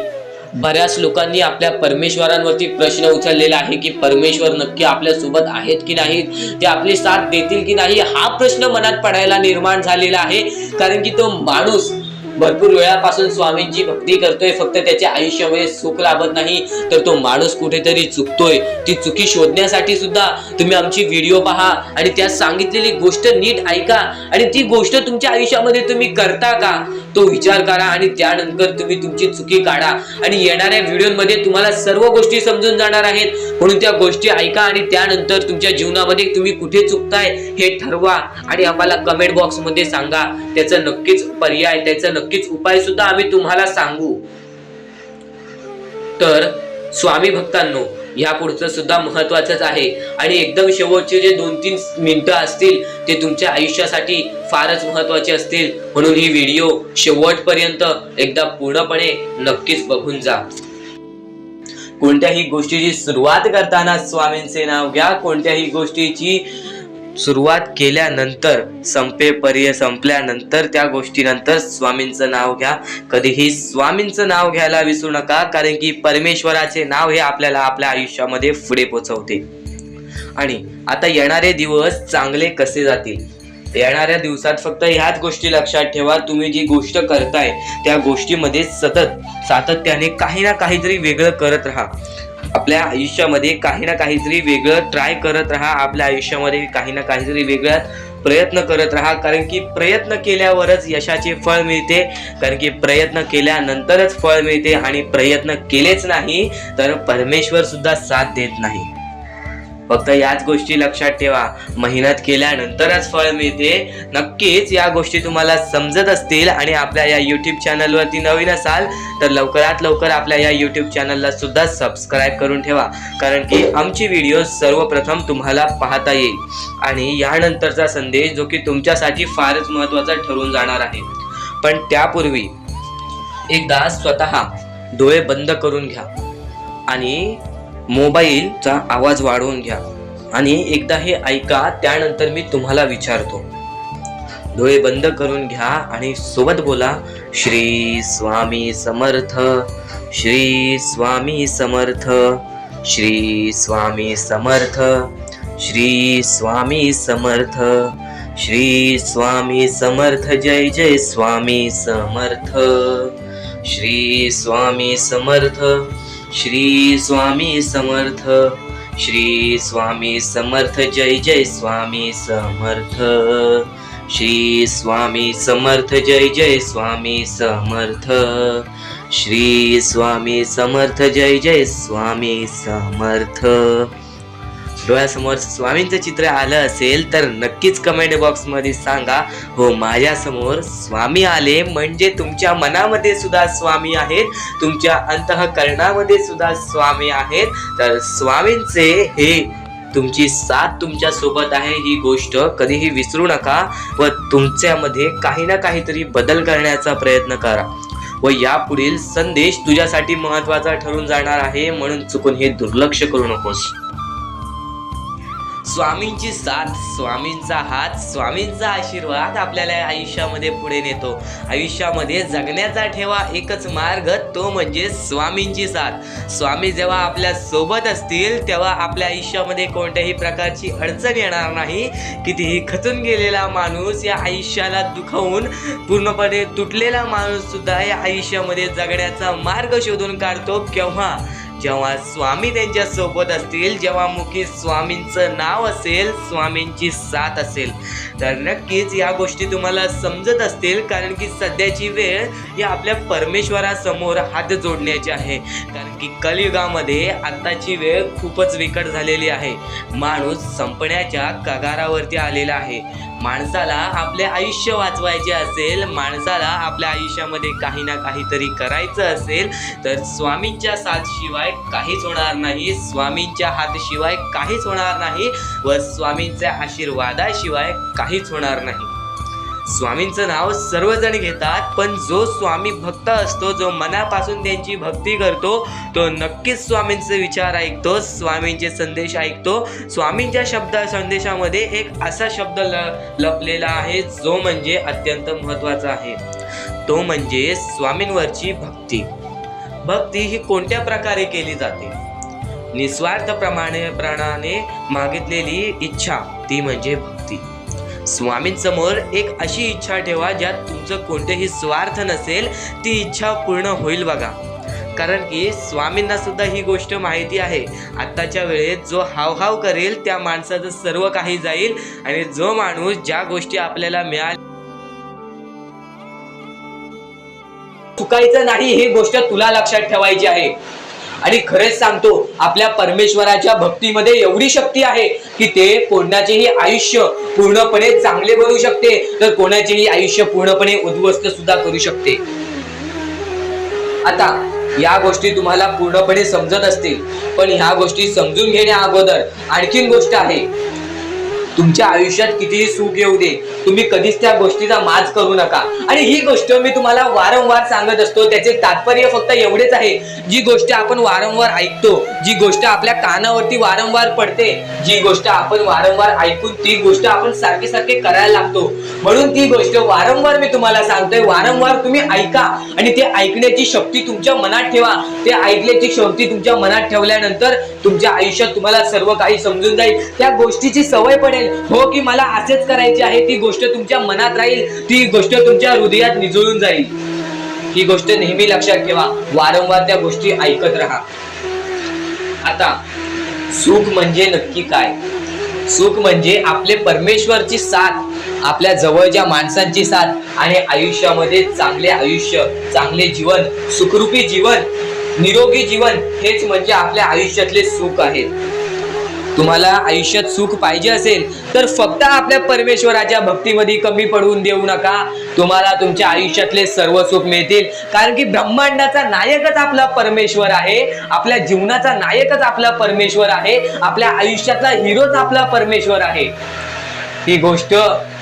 बऱ्याच लोकांनी आपल्या परमेश्वरांवरती प्रश्न उचललेला आहे की परमेश्वर नक्की आपल्या सोबत आहेत की नाहीत, ते आपली साथ देतील की नाही, हा प्रश्न मनात पडायला निर्माण झालेला आहे. कारण की तो माणूस भरपूर वेळापासून स्वामींची भक्ती करतोय, फक्त त्याच्या आयुष्यामध्ये सुख लाभत नाही, तर तो माणूस कुठेतरी चुकतोय. ती चुकी शोधण्यासाठी सुद्धा तुम्ही आमची व्हिडिओ पहा आणि त्यात सांगितलेली गोष्ट नीट ऐका आणि ती गोष्ट तुमच्या आयुष्यामध्ये तुम्ही करता का तो विचार करा आणि त्यानंतर तुम्ही तुमची चुकी काढा. आणि येणाऱ्या व्हिडिओमध्ये तुम्हाला सर्व गोष्टी समजून जाणार आहेत, म्हणून त्या गोष्टी ऐका आणि त्यानंतर तुमच्या जीवनामध्ये तुम्ही कुठे चुकताय हे ठरवा आणि आम्हाला कमेंट बॉक्स मध्ये सांगा. त्याचं नक्कीच पर्याय, त्याचं नक्कीच उपाय सुद्धा आम्ही तुम्हाला सांगू. तर स्वामी भक्तांनो, या पुढचं सुद्धा महत्वाचंच आहे आणि एकदम शेवटचे जे 2-3 मिनिटं असतील ते तुमच्या आयुष्यासाठी फारच महत्वाचे असतील. म्हणून ही व्हिडिओ शेवटपर्यंत एकदा पूर्णपणे नक्कीच बघून जा. कोणत्याही गोष्टीची सुरुवात करताना स्वामींचे नाव घ्या. कोणत्याही गोष्टीची सुरुवात केल्यानंतर संपल्यानंतर त्या गोष्टीनंतर स्वामींचं नाव घ्या. कधीही स्वामींचं नाव घ्यायला विसरू नका, कारण की परमेश्वराचे नाव हे आपल्याला आपल्या आयुष्यामध्ये पुढे पोहोचवते. आणि आता येणारे दिवस चांगले कसे जातील, येणाऱ्या दिवसात फक्त ह्याच गोष्टी लक्षात ठेवा. तुम्ही जी गोष्ट करताय त्या गोष्टीमध्ये सातत्याने काही ना काहीतरी वेगळं करत राहा. आपल्या आयुष्यामध्ये काही ना काहीतरी वेगळं ट्राय करत राहा. आपल्या आयुष्यामध्ये काही ना काहीतरी वेगळ्यात प्रयत्न करत राहा, कारण की प्रयत्न केल्यावरच यशाचे फळ मिळते. कारण की प्रयत्न केल्यानंतरच फळ मिळते, आणि प्रयत्न केलेच नाही तर परमेश्वर सुद्धा साथ देत नाही. फक्त याच गोष्टी लक्षात ठेवा, मेहनत केल्यानंतरच फळ मिळते. नक्कीच या गोष्टी तुम्हाला समजत असतील आणि आपल्या या यूट्यूब चॅनलवरती नवीन असाल तर लवकरात लवकर आपल्या या यूट्यूब चॅनलला सुद्धा सबस्क्राईब करून ठेवा, कारण की आमची व्हिडिओ सर्वप्रथम तुम्हाला पाहता येईल. आणि यानंतरचा संदेश जो की तुमच्यासाठी फारच महत्त्वाचा ठरून जाणार आहे. पण त्यापूर्वी एकदा स्वतः डोळे बंद करून घ्या आणि मोबाईलचा आवाज वाढवून घ्या आणि एकदा हे ऐका. त्यानंतर मी तुम्हाला विचारतो. डोळे बंद करून घ्या आणि सोबत बोला, श्री स्वामी समर्थ, श्री स्वामी समर्थ, श्री स्वामी समर्थ, श्री स्वामी समर्थ, श्री स्वामी समर्थ, जय जय स्वामी समर्थ, श्री स्वामी समर्थ, श्री स्वामी समर्थ, श्री स्वामी समर्थ, जय जय स्वामी समर्थ, श्री स्वामी समर्थ, जय जय स्वामी समर्थ, श्री स्वामी समर्थ, जय जय स्वामी समर्थ. डोळ्यासमोर स्वामींचं चित्र आलं असेल तर नक्कीच कमेंट बॉक्समध्ये सांगा, हो माझ्यासमोर स्वामी आले. म्हणजे तुमच्या मनामध्ये सुद्धा स्वामी आहेत, तुमच्या अंतःकरणामध्ये सुद्धा स्वामी आहेत. तर स्वामींचे हे तुमची साथ तुमच्या सोबत आहे ही गोष्ट कधीही विसरू नका व तुमच्यामध्ये काही ना काहीतरी बदल करण्याचा प्रयत्न करा. व यापुढील संदेश तुझ्यासाठी महत्त्वाचा ठरून जाणार आहे, म्हणून चुकून हे दुर्लक्ष करू नकोस. स्वामींची साथ, स्वामींचा हात, स्वामींचा आशीर्वाद आपल्याला आयुष्यामध्ये पुढे नेतो. आयुष्यामध्ये जगण्याचा ठेवा एकच मार्ग, तो म्हणजे स्वामींची साथ. स्वामी जेव्हा आपल्या सोबत असतील तेव्हा आपल्या आयुष्यामध्ये कोणत्याही प्रकारची अडचण येणार नाही. कितीही खचून गेलेला माणूस, या आयुष्याला दुखावून पूर्णपणे तुटलेला माणूस सुद्धा या आयुष्यामध्ये जगण्याचा मार्ग शोधून काढतो. केव्हा? जेव्हा स्वामी त्यांच्या सोबत असतील, जेव्हा मुखी स्वामींचं नाव असेल, स्वामींची साथ असेल. तर नक्कीच या गोष्टी तुम्हाला समजत असतील, कारण की सध्याची वेळ ही आपल्या परमेश्वरासमोर हात जोडण्याची आहे. कारण की कलियुगामध्ये आत्ताची वेळ खूपच विकट झालेली आहे. माणूस संपण्याच्या कगारावरती आलेला आहे. माणसाला आपले आयुष्य वाचवायचे असेल, माणसाला आपल्या आयुष्यामध्ये काही ना काहीतरी करायचं असेल तर स्वामींच्या साथशिवाय काहीच होणार नाही, स्वामींच्या हातशिवाय काहीच होणार नाही व स्वामींच्या आशीर्वादाशिवाय काहीच होणार नाही. स्वामींचं नाव सर्वजण घेतात, पण जो स्वामी भक्त असतो, जो मनापासून त्यांची भक्ती करतो, तो नक्कीच स्वामींचे विचार ऐकतो, स्वामींचे संदेश ऐकतो. स्वामींच्या संदेशामध्ये एक असा शब्द लपलेला आहे जो म्हणजे अत्यंत महत्त्वाचा आहे, तो म्हणजे स्वामींवरची भक्ती. भक्ती ही कोणत्या प्रकारे केली जाते? निस्वार्थपणाने मागितलेली इच्छा, ती म्हणजे भक्ती. स्वामींसमोर एक अशी इच्छा ठेवा ज्यात तुमचं कोणतेही स्वार्थ नसेल, ती इच्छा पूर्ण होईल बघा. कारण की स्वामींना सुद्धा ही गोष्ट माहिती आहे, आत्ताच्या वेळेत जो हावहाव करेल त्या माणसाचं सर्व काही जाईल, आणि जो माणूस ज्या गोष्टी आपल्याला मिळाल्या चुकायचं नाही, ही गोष्ट तुला लक्षात ठेवायची आहे. आणि खरेच सांगतो, आपल्या परमेश्वराच्या भक्तीमध्ये एवढी शक्ती आहे की ते कोणाचेही आयुष्य पूर्णपणे चांगले बनवू शकते, तर कोणाचेही आयुष्य पूर्णपणे उद्ध्वस्त सुद्धा करू शकते. आता या गोष्टी तुम्हाला पूर्णपणे समजत असतील, पण ह्या गोष्टी समजून घेण्या अगोदर आणखीन गोष्ट आहे. तुमच्या आयुष्यात कितीही सुख येऊ दे, तुम्ही कधीच त्या गोष्टीचा माज करू नका. आणि ही गोष्ट मी तुम्हाला वारंवार सांगत असतो. त्याचे तात्पर्य फक्त एवढेच आहे, जी गोष्ट आपण वारंवार ऐकतो, जी गोष्ट आपल्या कानावरती वारंवार पडते, जी गोष्ट आपण वारंवार ऐकून ती गोष्ट आपण सारखे सारखे करायला लागतो, म्हणून ती गोष्ट वारंवार मी तुम्हाला सांगतोय. वारंवार तुम्ही ऐका आणि ते ऐकण्याची शक्ती तुमच्या मनात ठेवा. ते ऐकण्याची शक्ती तुमच्या मनात ठेवल्यानंतर तुमच्या आयुष्यात तुम्हाला सर्व काही समजून जाईल. त्या गोष्टीची सवय पडेल, हो की मला असेच करायचे आहे. ती गोष्ट तुमच्या मनात राहील, ती गोष्ट तुमच्या हृदयात निजळून जाईल. ही गोष्ट नेहमी लक्षात ठेवा. वारंवार त्या गोष्टी ऐकत राहा. आता सुख म्हणजे नक्की काय? सुख म्हणजे आपले परमेश्वरची साथ, आपल्या जवळच्या माणसांची साथ आणि आयुष्यामध्ये चांगले आयुष्य, चांगले जीवन, सुखरूपी जीवन, निरोगी जीवन, हेच म्हणजे आपल्या आयुष्यातले सुख आहे. तुम्हाला आयुष्यात सुख पाहिजे असेल तर फक्त आपल्या परमेश्वराच्या भक्तीमध्ये कमी पडून देऊ नका. तुम्हाला तुमच्या आयुष्यातले सर्व सुख मिळतील. कारण की ब्रह्मांडाचा नायकच आपला परमेश्वर आहे. आपल्या जीवनाचा नायकच आपला परमेश्वर आहे. आपल्या आयुष्यातला हिरोच आपला परमेश्वर आहे. ही गोष्ट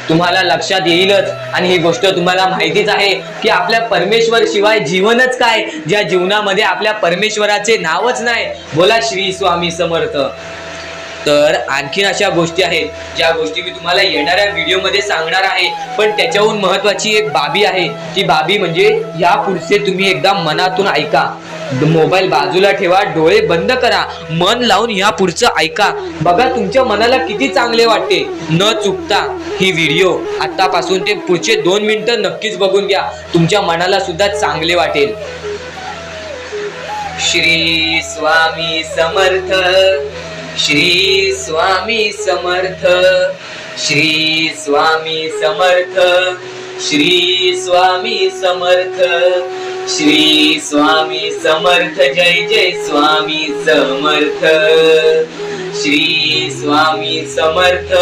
तुम्हाला लक्षात येईलच. आणि ही गोष्ट तुम्हाला माहितीच आहे की आपल्या परमेश्वर शिवाय जीवनच काय, ज्या जीवनामध्ये आपल्या परमेश्वराचे नावच नाही. बोला श्री स्वामी समर्थ. तर आणखीन अशा गोष्टी आहेत ज्या गोष्टी मी तुम्हाला येणाऱ्या व्हिडिओमध्ये सांगणार आहे. पण त्याच्याहून महत्वाची एक बाबी आहे. ती बाबी म्हणजे या पुढचे तुम्ही एकदा मनातून ऐका. मोबाईल बाजूला ठेवा, डोळे बंद करा, मन लावून या पुढचं ऐका. बघा तुमच्या मनाला किती चांगले वाटते. न चुकता ही व्हिडिओ आतापासून ते पुढचे 2 मिनिटं नक्कीच बघून घ्या. तुमच्या मनाला सुद्धा चांगले वाटेल. श्री स्वामी समर्थ, श्री स्वामी समर्थ, श्री स्वामी समर्थ, श्री स्वामी समर्थ, श्री स्वामी समर्थ. जय जय स्वामी समर्थ. श्री स्वामी समर्थ,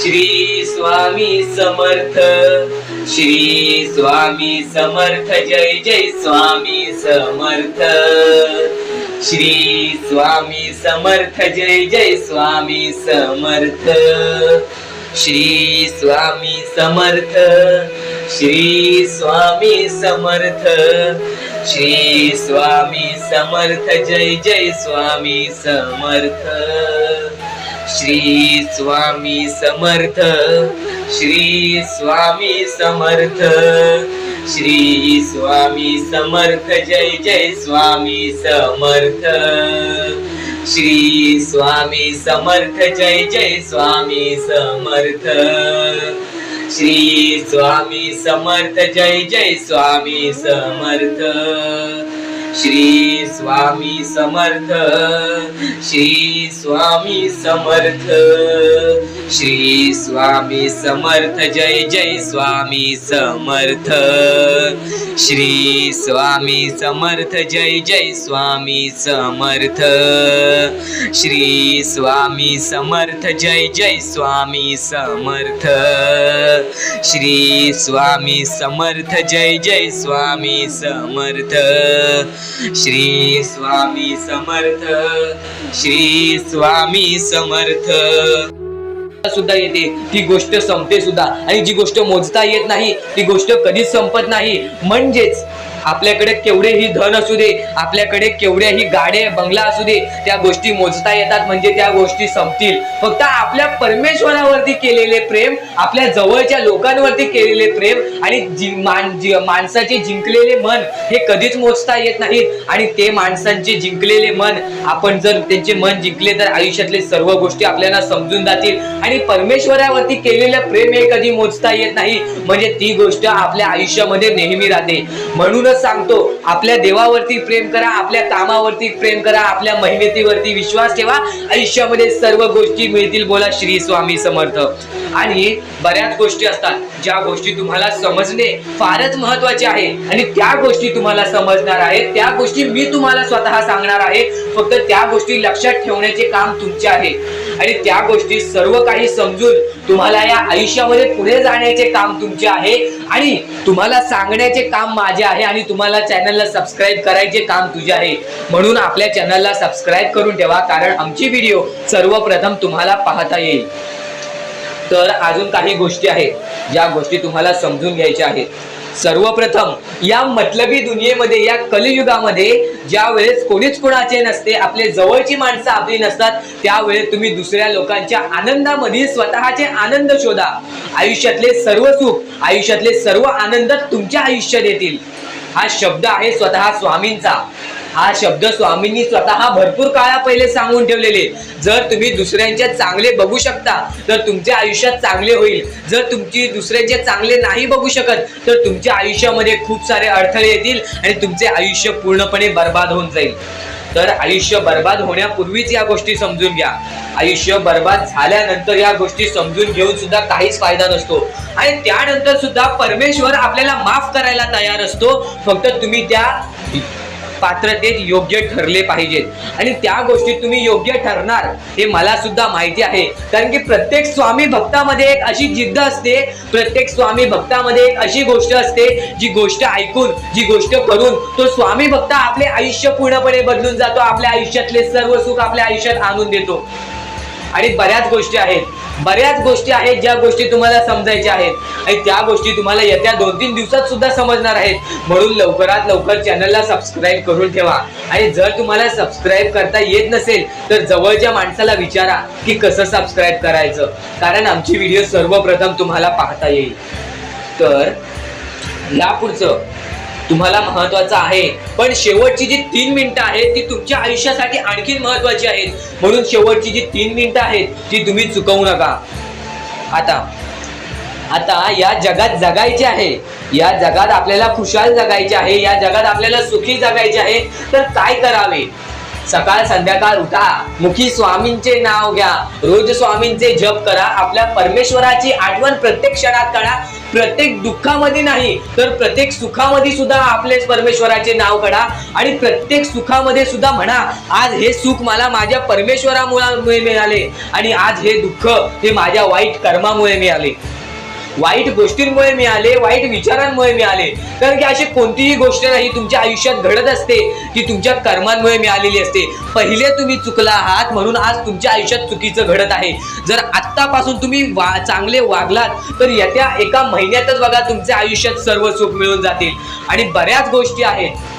श्री स्वामी समर्थ, श्री स्वामी समर्थ. जय जय स्वामी समर्थ. श्री स्वामी समर्थ. जय जय स्वामी समर्थ. श्री स्वामी समर्थ, श्री स्वामी समर्थ, श्री स्वामी समर्थ. जय जय स्वामी समर्थ. श्री स्वामी समर्थ, श्री स्वामी समर्थ, श्री स्वामी समर्थ. जय जय स्वामी समर्थ. श्री स्वामी समर्थ. जय जय स्वामी समर्थ. श्री स्वामी समर्थ. जय जय स्वामी समर्थ. श्री स्वामी समर्थ. श्री स्वामी समर्थ. श्री स्वामी समर्थ. जय जय स्वामी समर्थ. श्री स्वामी समर्थ. जय जय स्वामी समर्थ. श्री स्वामी समर्थ. जय जय स्वामी समर्थ. श्री स्वामी समर्थ. जय जय स्वामी समर्थ. श्री स्वामी समर्थ. श्री स्वामी समर्थ. सुद्धा येते, ती गोष्ट संपते सुद्धा. आणि जी गोष्ट मोजता येत नाही ती गोष्ट कधीच संपत नाही. म्हणजेच आपल्याकडे केवढेही धन असू दे, आपल्याकडे केवढ्याही गाड्या बंगला असू दे, त्या गोष्टी मोजता येतात म्हणजे त्या गोष्टी संपतील. फक्त आपल्या परमेश्वरावरती केलेले प्रेम, आपल्या जवळच्या लोकांवरती केलेले प्रेम आणि माणसाचे जिंकलेले मन हे कधीच मोजता येत नाहीत. आणि ते माणसांचे जिंकलेले मन, आपण जर त्यांचे मन जिंकले तर आयुष्यातले सर्व गोष्टी आपल्याला समजून जातील. आणि परमेश्वरावरती केलेलं प्रेम हे कधी मोजता येत नाही म्हणजे ती गोष्ट आपल्या आयुष्यामध्ये नेहमी राहते. म्हणून सांगतो, आपल्या देवावरती प्रेम करा, आपल्या कामावरती प्रेम करा, आपल्या मेहनतीवरती विश्वास ठेवा, आयुष्यामध्ये सर्व गोष्टी मिळतील. बोला श्री स्वामी समर्थ. आणि बऱ्याच गोष्टी असतात ज्या गोष्टी तुम्हाला समजणे फारच महत्वाचे आहे आणि त्या गोष्टी तुम्हाला समजणार आहेत, त्या गोष्टी मी तुम्हाला स्वतः सांगणार आहे. फक्त त्या गोष्टी लक्षात ठेवण्याचे काम तुमचे आहे आणि त्या गोष्टी सर्व काही समजून तुम्हाला या आयुष्यामध्ये पुढे जाण्याचे काम तुमचे आहे आणि तुम्हाला सांगण्याचे काम माझे आहे आणि तुम्हाला चॅनलला सबस्क्राईब करायचे काम तुझे आहे. म्हणून आपल्या चॅनलला सबस्क्राईब करून ठेवा, कारण आमची व्हिडिओ सर्वप्रथम तुम्हाला पाहता येईल. तर अजून काही गोष्टी आहेत ज्या गोष्टी तुम्हाला समजून घ्यायच्या आहेत. सर्वप्रथम या मतलबी दुनियेमध्ये, या कलियुगामध्ये ज्या वेळेस कोणीच कोणाचे नसते, आपले जवळची माणसं आपली नसतात, त्यावेळेस तुम्ही दुसऱ्या लोकांच्या आनंदामध्ये स्वतःचे आनंद शोधा. आयुष्यातले सर्व सुख, आयुष्यातले सर्व आनंद तुमच्या आयुष्यात येतील. हा शब्द आहे स्वतः स्वामींचा. हा शब्द स्वामींनी स्वतः भरपूर काळा पहिले सांगून ठेवलेले. जर तुम्ही दुसऱ्यांच्या चांगले बघू शकता तर तुमच्या आयुष्यात चांगले होईल. जर तुमची दुसऱ्यांचे चांगले नाही बघू शकत तर तुमच्या आयुष्यामध्ये खूप सारे अडथळे येतील आणि तुमचे आयुष्य पूर्णपणे बर्बाद होऊन जाईल. तर आयुष्य बर्बाद होण्यापूर्वीच या गोष्टी समजून घ्या. आयुष्य बर्बाद झाल्यानंतर या गोष्टी समजून घेऊन सुद्धा काहीच फायदा नसतो आणि त्यानंतर सुद्धा परमेश्वर आपल्याला माफ करायला तयार असतो. फक्त तुम्ही त्या पात्रतेत योग्य ठरले पाहिजेत आणि त्या गोष्टीत तुम्ही योग्य ठरणार हे मला सुद्धा माहिती आहे. कारण की प्रत्येक स्वामी भक्तामध्ये एक अशी जिद्द असते, प्रत्येक स्वामी भक्तामध्ये एक अशी गोष्ट असते, जी गोष्ट ऐकून, जी गोष्ट करून तो स्वामी भक्त आपले आयुष्य पूर्णपणे बदलून जातो. आपल्या आयुष्यातले सर्व सुख आपल्या आयुष्यात आणून देतो. आणि बऱ्याच गोष्टी आहेत ज्या गोष्टी तुम्हाला समजायच्या आहेत आणि त्या गोष्टी तुम्हाला येत्या 2-3 दिवसात सुद्धा समजणार आहेत. म्हणून लवकरात लवकर चॅनलला सबस्क्राईब करून ठेवा आणि जर तुम्हाला सबस्क्राईब करता येत नसेल तर जवळच्या माणसाला विचारा की कसं सबस्क्राईब करायचं, कारण आमची व्हिडिओ सर्वप्रथम तुम्हाला पाहता येईल. तर यापुढचं तुम्हाला महत्वाचं आहे, पण शेवटची जी 3 मिनिटं आहेत ती तुमच्या आयुष्यासाठी आणखी महत्वाची आहेत. म्हणून शेवटची जी 3 मिनिटं आहेत ती तुम्ही चुकवू नका. आता या जगात जगायचे आहे, या जगात आपल्याला खुशाल जगायचे आहे, या जगात आपल्याला सुखी जगायचे आहे. तर काय करावे? सकाळ संध्याकाळ उठा, मुखी स्वामींचे नाव घ्या, रोज स्वामींचे जप करा, आपल्या परमेश्वराची आठवण प्रत्येक क्षणात करा. प्रत्येक दुःखामध्ये नाही तर प्रत्येक सुखामध्ये सुद्धा आपले परमेश्वराचे नाव काढा आणि प्रत्येक सुखामध्ये सुद्धा म्हणा, आज हे सुख मला माझ्या परमेश्वरामुळे मिळाले आणि आज हे दुःख हे माझ्या वाईट कर्मामुळे मिळाले, वाईट गोष्टींमुळे मिळाले, वाईट विचारांमुळे मिळाले. कारण की अशी कोणतीही गोष्ट नाही तुमच्या आयुष्यात घडत असते की तुमच्या कर्मांमुळे मिळालेली असते. पहिले तुम्ही चुकला आहात म्हणून आज तुमच्या आयुष्यात चुकीचं घडत आहे. जर आत्तापासून तुम्ही चांगले वागलात तर येत्या एका महिन्यातच बघा तुमच्या आयुष्यात सर्व सुख मिळून जातील. आणि बऱ्याच गोष्टी आहेत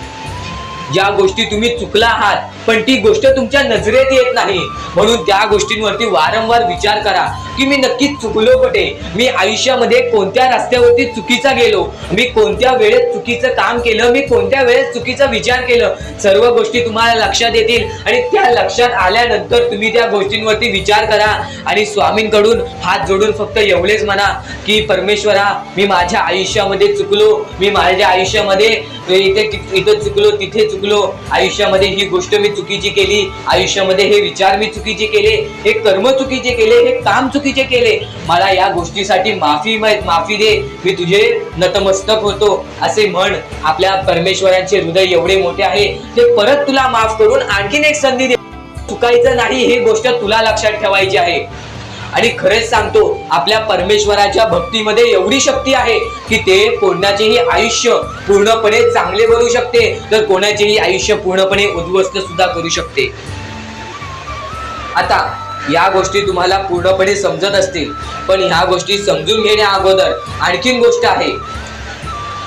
ज्या गोष्टी तुम्ही चुकला आहात पण ती गोष्ट तुमच्या नजरेत येत नाही. म्हणून त्या गोष्टींवरती वारंवार विचार करा की मी नक्की चुकलो कुठे, मी आयुष्यामध्ये कोणत्या रस्त्यावरती चुकीचा गेलो, मी कोणत्या वेळेत चुकीचं काम केलं, मी कोणत्या वेळेस चुकीचा विचार केलं. सर्व गोष्टी तुम्हाला लक्षात येतील आणि त्या लक्षात आल्यानंतर तुम्ही त्या गोष्टींवरती विचार करा आणि स्वामींकडून हात जोडून फक्त एवढेच म्हणा की परमेश्वरा, मी माझ्या आयुष्यामध्ये चुकलो, मी माझ्या आयुष्यामध्ये इथं चुकलो, तिथे चुकलो, आयुष्यामध्ये ही गोष्ट मी चुकीची केली, आयुष्यामध्ये हे विचार मी चुकीचे केले, हे कर्म चुकीचे केले, हे काम चुकीचे केले, मला या गोष्टीसाठी माफी दे, मी तुझे नतमस्तक होतो असे म्हण. आपल्या परमेश्वरांचे हृदय एवढे मोठे आहे ते परत तुला माफ करून आणखीन एक संधी दे. चुकायचं नाही हे गोष्ट तुला लक्षात ठेवायची आहे. आणि खरेच सांगतो, आपल्या परमेश्वराच्या भक्तीमध्ये एवढी शक्ती आहे की ते कोणाचेही आयुष्य पूर्णपणे चांगले बनवू शकते तर कोणाचेही आयुष्य पूर्णपणे उद्ध्वस्त सुद्धा करू शकते. आता या गोष्टी तुम्हाला पूर्णपणे समजत असतील, पण ह्या गोष्टी समजून घेण्या अगोदर आणखीन गोष्ट आहे.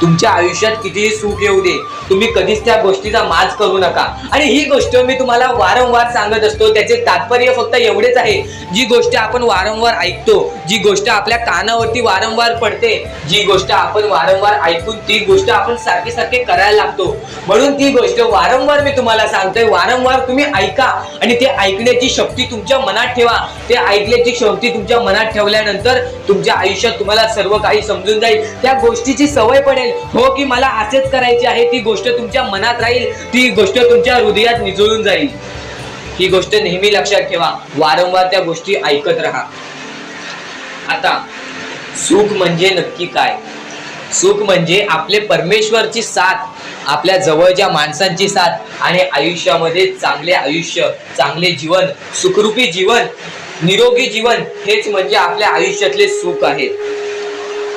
तुमच्या आयुष्यात कितीही सुख येऊ दे, तुम्ही कधीच त्या गोष्टीचा माज करू नका. आणि ही गोष्ट मी तुम्हाला वारंवार सांगत असतो, त्याचे तात्पर्य फक्त एवढेच आहे, जी गोष्ट आपण वारंवार ऐकतो, जी गोष्ट आपल्या कानावरती वारंवार पडते, जी गोष्ट आपण वारंवार ऐकून ती गोष्ट आपण सारखे करायला लागतो. म्हणून ती गोष्ट वारंवार मी तुम्हाला सांगतोय, वारंवार तुम्ही ऐका आणि ते ऐकण्याची शक्ती तुमच्या मनात ठेवा. ते ऐकण्याची शक्ती तुमच्या मनात ठेवल्यानंतर तुमच्या आयुष्यात तुम्हाला सर्व काही समजून जाईल. त्या गोष्टीची सवय पडेल, हो की मला असेच करायचे आहे, ती गोष्ट तुमच्या मनात राहील, ती गोष्ट तुमच्या हृदयात निजळून जाईल. ही गोष्ट नेहमी लक्षात ठेवा, वारंवार त्या गोष्टी ऐकत राहा. आता सुख म्हणजे नक्की काय? सुख म्हणजे आपले परमेश्वरची साथ, आपल्या जवळच्या माणसांची साथ आणि आयुष्यामध्ये चांगले आयुष्य, चांगले जीवन, सुखरूपी जीवन, निरोगी जीवन, हेच म्हणजे आपल्या आयुष्यातले सुख आहे.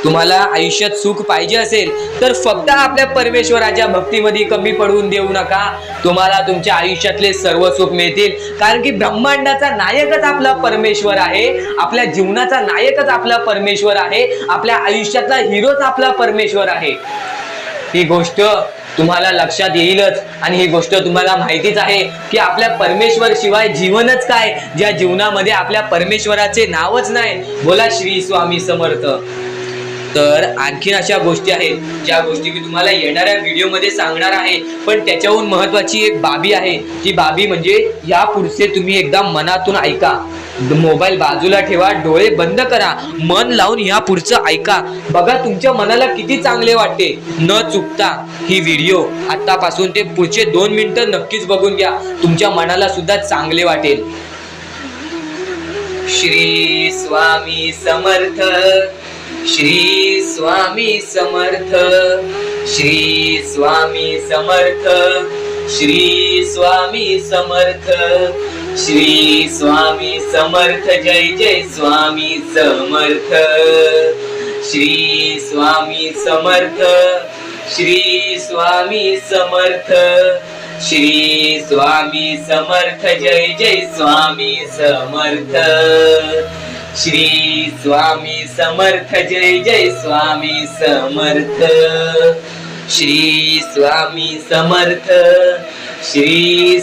तुम्हाला आयुष्यात सुख पाहिजे असेल तर फक्त आपल्या परमेश्वराच्या भक्तीमध्ये कमी पडून देऊ नका. तुम्हाला तुमच्या आयुष्यातले सर्व सुख मिळतील. कारण की ब्रह्मांडाचा नायकच आपला परमेश्वर आहे. आपल्या जीवनाचा नायकच आपला परमेश्वर आहे. आपल्या आयुष्यातला हिरोच आपला परमेश्वर आहे. ही गोष्ट तुम्हाला लक्षात येईलच. आणि ही गोष्ट तुम्हाला माहितीच आहे की आपल्या परमेश्वर शिवाय जीवनच काय, ज्या जीवनामध्ये आपल्या परमेश्वराचे नावच नाही. बोला श्री स्वामी समर्थ. तर आणखीन अशा गोष्टी आहेत ज्या गोष्टी मी तुम्हाला येणाऱ्या व्हिडिओमध्ये सांगणार आहे. पण त्याच्याहून महत्वाची एक बाबी आहे. ती बाबी म्हणजे या पुढचे तुम्ही एकदा मनातून ऐका. मोबाईल बाजूला ठेवा, डोळे बंद करा, मन लावून या पुढचं ऐका. बघा तुमच्या मनाला किती चांगले वाटते. न चुकता ही व्हिडिओ आतापासून ते पुढचे 2 मिनिटं नक्कीच बघून घ्या. तुमच्या मनाला सुद्धा चांगले वाटेल. श्री स्वामी समर्थ. श्री स्वामी समर्थ. श्री स्वामी समर्थ. श्री स्वामी समर्थ. श्री स्वामी समर्थ. जय जय स्वामी समर्थ. श्री स्वामी समर्थ. श्री स्वामी समर्थ. श्री स्वामी समर्थ. जय जय स्वामी समर्थ. श्री स्वामी समर्थ. जय जय स्वामी समर्थ. श्री स्वामी समर्थ. श्री